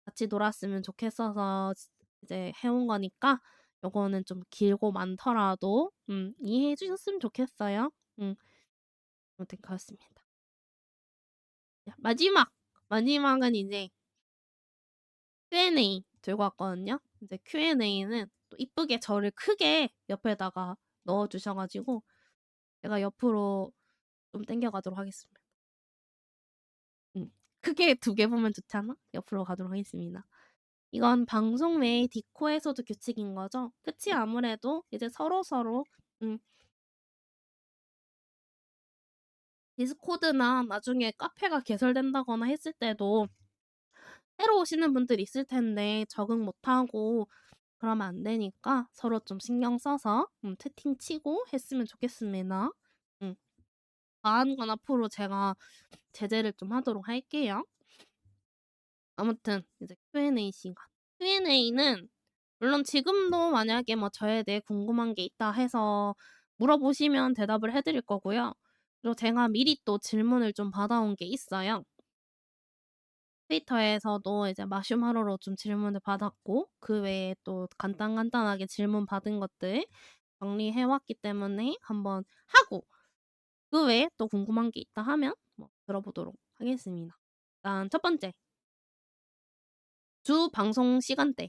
Speaker 1: 같이 놀았으면 좋겠어서 이제 해온 거니까 요거는 좀 길고 많더라도 이해해 주셨으면 좋겠어요. 음. 아무튼 그렇습니다. 자 마지막은 이제 Q&A 들고 왔거든요. 이제 Q&A는 또 이쁘게 저를 크게 옆에다가 넣어 주셔 가지고 제가 옆으로 좀 당겨 가도록 하겠습니다. 음. 크게 두 개 보면 좋잖아? 옆으로 가도록 하겠습니다. 이건 방송 외의 디코에서도 규칙인 거죠. 끝이 아무래도 이제 서로서로 음 디스코드나 나중에 카페가 개설된다거나 했을 때도 새로 오시는 분들이 있을 텐데 적응 못하고 그러면 안 되니까 서로 좀 신경 써서 채팅 치고 했으면 좋겠습니다. 음. 과한 건 앞으로 제가 제재를 좀 하도록 할게요. 아무튼 이제 Q&A 시간. Q&A는 물론 지금도 만약에 뭐 저에 대해 궁금한 게 있다 해서 물어보시면 대답을 해 드릴 거고요. 그리고 제가 미리 또 질문을 좀 받아온 게 있어요. 트위터에서도 이제 마시ュ마로로 좀 질문을 받았고 그 외에 또 간단간단하게 질문 받은 것들 정리해 왔기 때문에 한번 하고 그 외에 또 궁금한 게 있다 하면 뭐 들어보도록 하겠습니다. 일단 첫 번째, 주 방송 시간대.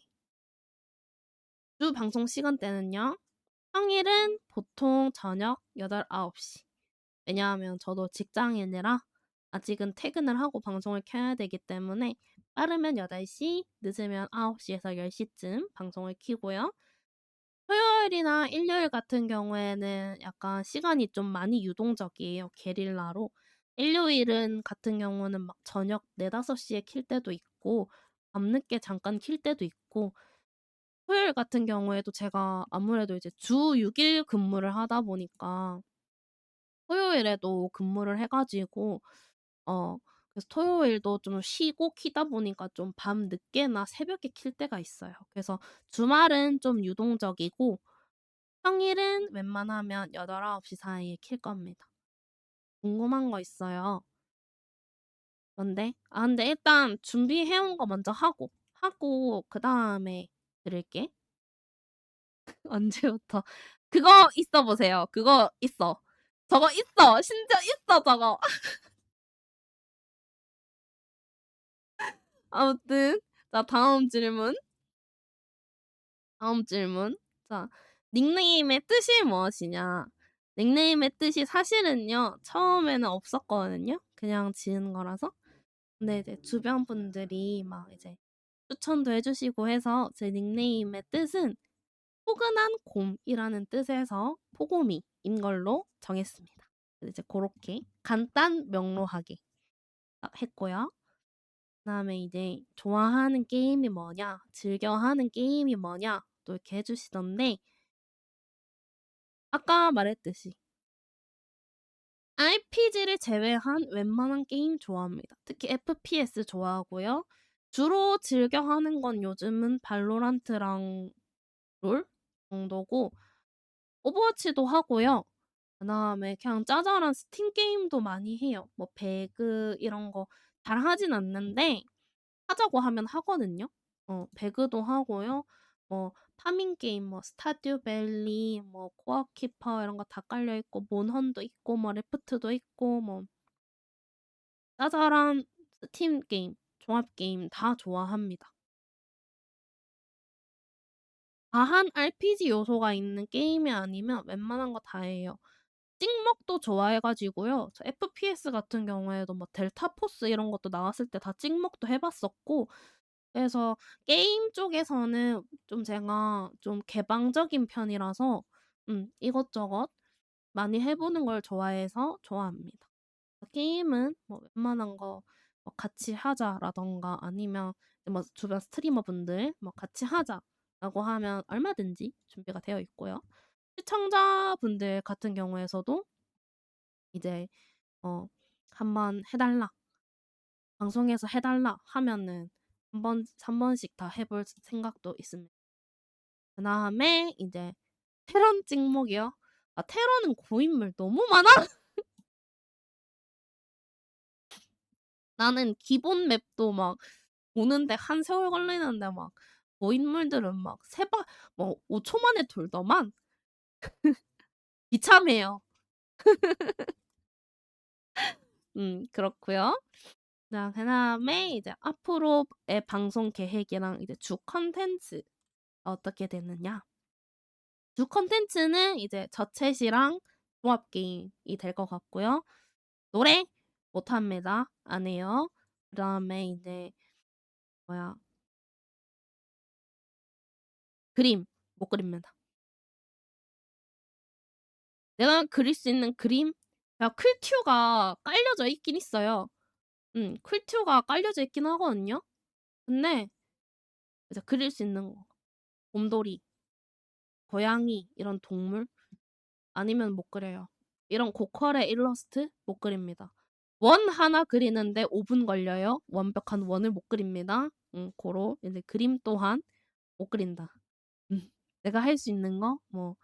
Speaker 1: 주 방송 시간대는요. 평일은 보통 저녁 8-9 시. 왜냐하면 저도 직장인이라 아직은 퇴근을 하고 방송을 켜야 되기 때문에 빠르면 8 시, 늦으면 9 시에서 10 시쯤 방송을 켜고요. 토요일이나 일요일 같은 경우에는 약간 시간이 좀 많이 유동적이에요, 게릴라로. 일요일은 같은 경우는 막 저녁 4-5 시에 킬 때도 있고 밤늦게 잠깐 킬 때도 있고 토요일 같은 경우에도 제가 아무래도 이제 주 6일 근무를 하다 보니까 토요일에도 근무를 해 가지고 어 그래서 토요일도 좀 쉬고 키다 보니까 좀 밤늦게나 새벽에 킬 때가 있어요. 그래서 주말은 좀 유동적이고 평일은 웬만하면 8-9시 사이에 킬 겁니다. 궁금한 거 있어요. 뭔데? 근데 일단 준비해 온 거 먼저 하고 그다음에 들을게. 언제부터? 그거 있어 보세요. 그거 있어. 저거 있어. 심지어 있어 저거. 아무튼 자 다음 질문. 자 닉네임의 뜻이 무엇이냐? 닉네임의 뜻이 사실은요. 처음에는 없었거든요. 그냥 지은 거라서. 근데 이제 주변 분들이 막 이제 추천도 해 주시고 해서 제 닉네임의 뜻은 포근한 곰이라는 뜻에서 포고미인 걸로 정했습니다. 이제 고렇게 간단 명료하게. 딱 했고요. 그다음에 이제 "좋아하는 게임이 뭐냐? 즐겨 하는 게임이 뭐냐?" 또 이렇게 해 주시던데 아까 말했듯이 RPG를 제외한 웬만한 게임 좋아합니다. 특히 FPS 좋아하고요. 주로 즐겨 하는 건 요즘은 발로란트랑 롤 정도고 오버워치도 하고요. 그다음에 그냥 짜잘한 스팀 게임도 많이 해요. 뭐 배그 이런 거 잘하진 않는데 하자고 하면 하거든요. 배그도 하고요. 뭐 파밍 게임 뭐 스타듀 밸리 뭐 코어 키퍼 이런 거 다 깔려 있고 몬헌도 있고 뭐 레프트도 있고 뭐 짜잘한 스팀 게임, 종합 게임 다 좋아합니다. 과한 RPG 요소가 있는 게임이 아니면 웬만한 거 다 해요. 찍먹도 좋아해 가지고요. 저 FPS 같은 경우에도 뭐 델타 포스 이런 것도 나왔을 때 다 찍먹도 해 봤었고 그래서 게임 쪽에서는 좀 제가 좀 개방적인 편이라서 이것저것 많이 해 보는 걸 좋아해서 좋아합니다. 게임은 뭐 웬만한 거 뭐 "같이 하자."라든가 아니면 뭐 주변 스트리머분들 뭐 "같이 하자."라고 하면 얼마든지 준비가 되어 있고요. 시청자분들 같은 경우에서도 이제 어 "한번 해 달라. 방송에서 해 달라." 하면은 한 번씩 다 해볼 생각도 있습니다. 그다음에 이제 테런 찍먹이요? 아 테런은 고인물 너무 많아. 나는 기본 맵도 막 보는데 한 세월 걸리는데 막 고인물들은 막 세 바 뭐 5초 만에 돌더만 비참해요. 그렇고요. 자 그다음에 이제 앞으로의 방송 계획이랑 이제 주 콘텐츠 어떻게 되느냐. 주 콘텐츠는 이제 저챗이랑 조합 게임이 될 것 같고요. 노래 못합니다. 안 해요. 그다음에 이제 뭐야 그림 못 그립니다. 내가 그릴 수 있는 그림 쿨튜가 깔려져 있긴 있어요. 쿨튜가 깔려져 있긴 하거든요. 근데 이제 그릴 수 있는 거 곰돌이, 고양이 이런 동물 아니면 못 그려요. 이런 고퀄의 일러스트 못 그립니다. 원 하나 그리는데 5분 걸려요. 완벽한 원을 못 그립니다. 고로 이제 그림 또한 못 그린다. 음. 내가 할 수 있는 거 뭐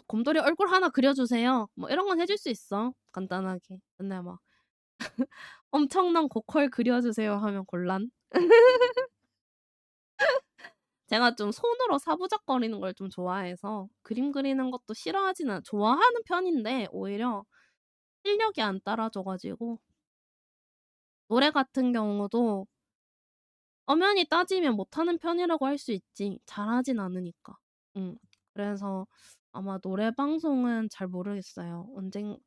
Speaker 1: 곰돌이 얼굴 하나 그려 주세요." 뭐 이런 건 해줄 수 있어 간단하게. 근데 막 "엄청난 고퀄 그려 주세요." 하면 곤란. 제가 좀 손으로 사부작거리는 걸 좀 좋아해서 그림 그리는 것도 싫어하지는 좋아하는 편인데 오히려 실력이 안 따라줘 가지고 노래 같은 경우도 엄연히 따지면 못하는 편이라고 할 수 있지 잘하진 않으니까. 음. 그래서 아마 노래 방송은 잘 모르겠어요. 언젠가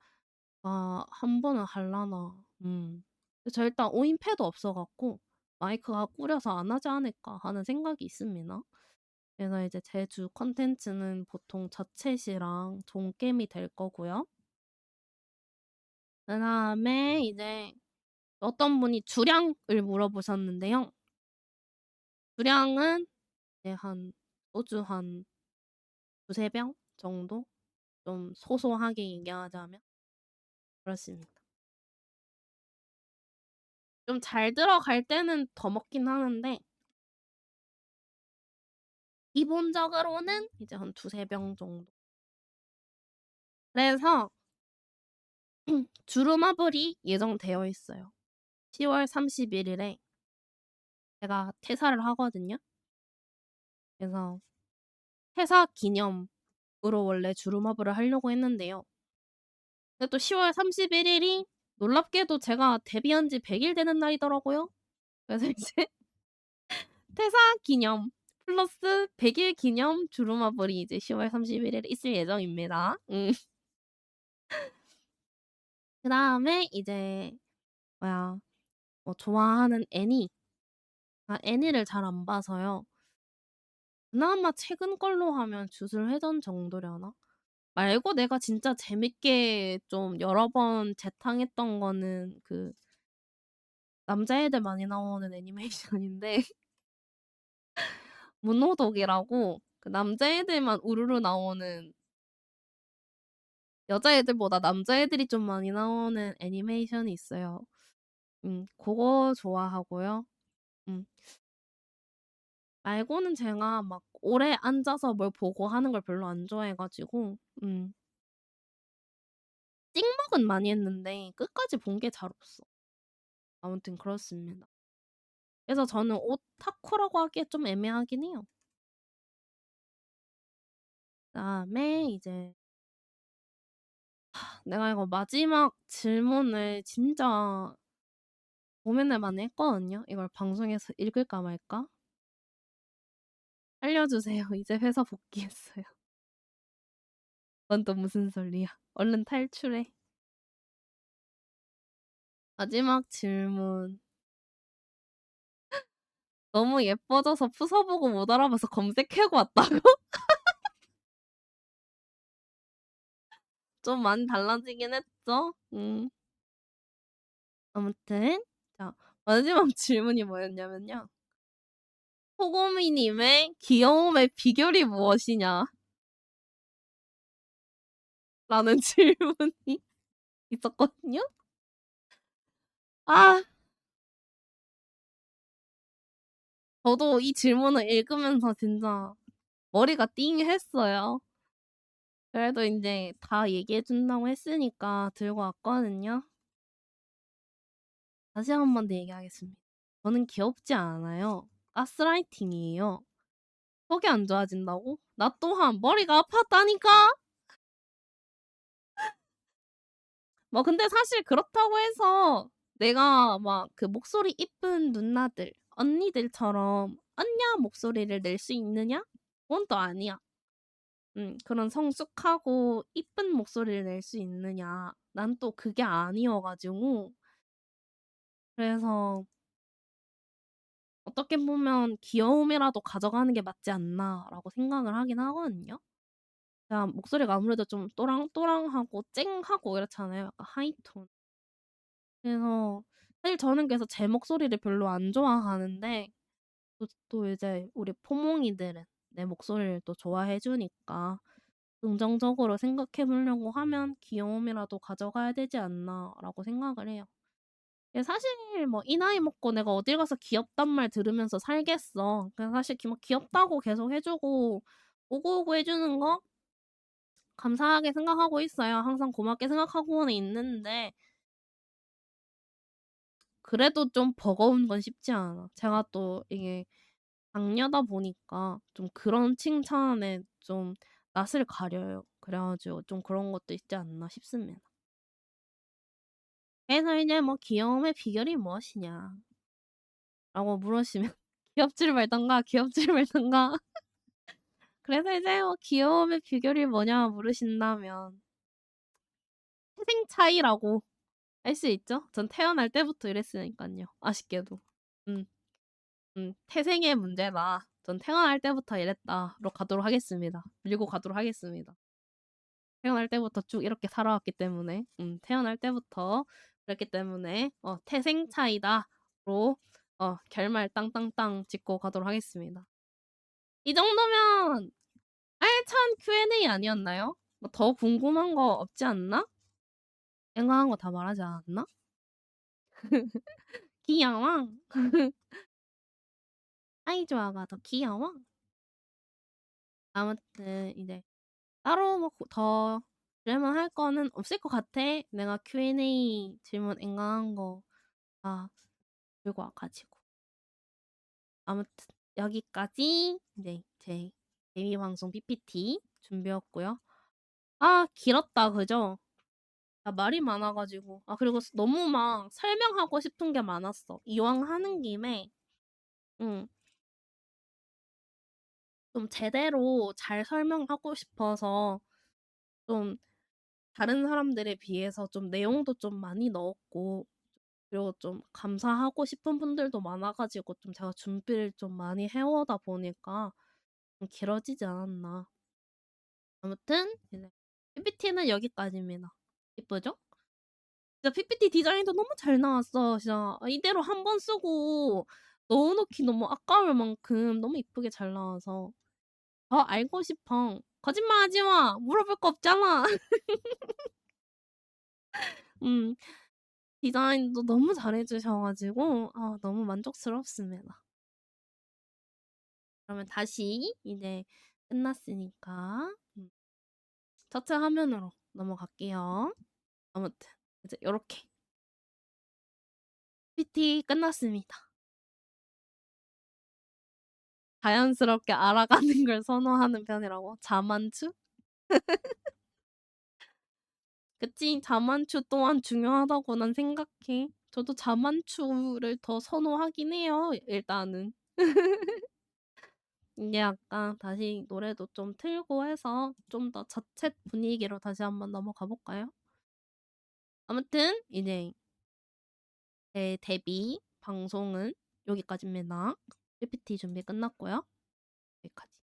Speaker 1: 한 번은 할라나. 저 일단 오인패도 없어 갖고 '마이크가 구려서 안 하지 않을까.' 하는 생각이 있습니다. 그래서 이제 제 주 콘텐츠는 보통 자켓이랑 종겜이 될 거고요. 그다음에 이제 어떤 분이 주량을 물어보셨는데요. 주량은 이제 한 소주 한 두세 병 정도? 좀 소소하게 얘기하자면 그렇습니다. 좀 잘 들어갈 때는 더 먹긴 하는데 기본적으로는 이제 한 두세 병 정도. 그래서 주루마블이 예정되어 있어요. 10월 31 일에 제가 퇴사를 하거든요. 그래서 퇴사 기념으로 원래 주루마블을 하려고 했는데요. 근데 또 10월 31 일이 놀랍게도 제가 데뷔한 지 100일 되는 날이더라고요. 그래서 이제 퇴사 기념 플러스 100일 기념 주루마블이 이제 10월 31 일에 있을 예정입니다. 그다음에 이제 뭐야 좋아하는 애니. 애니를 잘 안 봐서요. 그나마 최근 걸로 하면 주술회전 정도려나? 말고 내가 진짜 재밌게 좀 여러 번 재탕했던 거는 그 남자애들 많이 나오는 애니메이션인데 문호독이라고 그 남자애들만 우르르 나오는 여자애들보다 남자애들이 좀 많이 나오는 애니메이션이 있어요. 고거 좋아하고요. 음 말고는 제가 막 오래 앉아서 뭘 보고 하는 걸 별로 안 좋아해 가지고 찍먹은 많이 했는데 끝까지 본 게 잘 없어. 아무튼 그렇습니다. 그래서 저는 오타쿠라고 하기에 좀 애매하긴 해요. 그다음에 이제 내가 이거 마지막 질문을 진짜 고민을 많이 했거든요. 이걸 방송에서 읽을까 말까? 알려주세요. 이제 회사 복귀했어요. 그건 또 무슨 소리야. 얼른 탈출해. 마지막 질문. 너무 예뻐져서 푸서보고 못 알아봐서 검색하고 왔다고? 좀 많이 달라지긴 했죠. 아무튼 자 마지막 질문이 뭐였냐면요. "코고미 님의 귀여움의 비결이 무엇이냐?" 라는 질문이 있었거든요. 아 저도 이 질문을 읽으면서 진짜 머리가 띵했어요. 그래도 인제 다 얘기해 준다고 했으니까 들고 왔거든요. 다시 한 번 더 얘기하겠습니다. 저는 귀엽지 않아요. 가스라이팅이에요. 속이 안 좋아진다고? 나 또한 머리가 아팠다니까? 뭐 근데 사실 그렇다고 해서 내가 막 그 목소리 이쁜 누나들, 언니들처럼 언냐 목소리를 낼 수 있느냐? 그건 또 아니야. 그런 성숙하고 이쁜 목소리를 낼 수 있느냐? 난 또 그게 아니어 가지고 그래서 어떻게 보면 '귀여움이라도 가져가는 게 맞지 않나.'라고 생각을 하긴 하거든요. 제가 목소리가 아무래도 좀 또랑또랑하고 쨍하고 이렇잖아요. 약간 하이톤. 그래서 사실 저는 그래서 제 목소리를 별로 안 좋아하는데 또 이제 우리 포몽이들은 내 목소리를 또 좋아해 주니까 긍정적으로 생각해 보려고 하면 '귀여움이라도 가져가야 되지 않나.'라고 생각을 해요. 예 사실 뭐 이 나이 먹고 내가 어딜 가서 귀엽단 말 들으면서 살겠어. 그냥 사실 뭐 귀엽다고 계속 해 주고 오구오구 해 주는 거 감사하게 생각하고 있어요. 항상 고맙게 생각하고는 있는데 그래도 좀 버거운 건 쉽지 않아. 제가 또 이게 장녀다 보니까 좀 그런 칭찬에 좀 낯을 가려요. 그래 가지고 좀 그런 것도 있지 않나 싶습니다. 그래서 이제 뭐 "귀여움의 비결이 무엇이냐?"라고 물으시면 귀엽지를 말든가 귀엽지를 말든가 그래서 이제 뭐 "귀여움의 비결이 뭐냐?" 물으신다면 태생 차이라고 할 수 있죠. 전 태어날 때부터 이랬으니깐요 아쉽게도. 음. "태생의 문제다. 전 태어날 때부터 이랬다."로 가도록 하겠습니다. 밀고 가도록 하겠습니다. 태어날 때부터 쭉 이렇게 살아왔기 때문에 태어날 때부터 그랬기 때문에 '태생 차이다.'로 결말 땅땅땅 짚고 가도록 하겠습니다. 이 정도면 알찬 Q&A 아니었나요? 뭐 더 궁금한 거 없지 않나? 생각한 거 다 말하지 않았나? 귀여워. 아이조아가 더 귀여워. 아무튼 이제 따로 뭐 더 질문할 거는 없을 것 같아. 내가 Q&A 질문 앵간한 거 다 들고 와 가지고. 아무튼 여기까지 이제 제 데뷔 방송 PPT 준비했고요. 아 길었다. 그죠? 아 말이 많아 가지고. 아 그리고 너무 막 설명하고 싶은 게 많았어. 이왕 하는 김에 음 좀 제대로 잘 설명하고 싶어서 좀 다른 사람들에 비해서 좀 내용도 좀 많이 넣었고 그리고 좀 감사하고 싶은 분들도 많아 가지고 좀 제가 준비를 좀 많이 해 오다 보니까 좀 길어지지 않았나. 아무튼 이제 PPT는 여기까지입니다. 이쁘죠? 진짜 PPT 디자인도 너무 잘 나왔어. 진짜 이대로 한 번 쓰고 넣어 놓기 너무 아까울 만큼 너무 이쁘게 잘 나와서 더 알고 싶어. "거짓말하지 마. 물어볼 거 없잖아." 음. 디자인도 너무 잘해 주셔 가지고 너무 만족스럽습니다. 그러면 다시 이제 끝났으니까 차트 화면으로 넘어갈게요. 아무튼 이제 요렇게 PT 끝났습니다. 자연스럽게 알아가는 걸 선호하는 편이라고? 자만추? 그치. 자만추 또한 중요하다고 난 생각해. 저도 자만추를 더 선호하긴 해요 일단은. 이게 약간 다시 노래도 좀 틀고 해서 좀 더 저챗 분위기로 다시 한번 넘어가 볼까요? 아무튼 이제 제 데뷔 방송은 여기까지입니다. PPT 준비 끝났고요. 여기까지.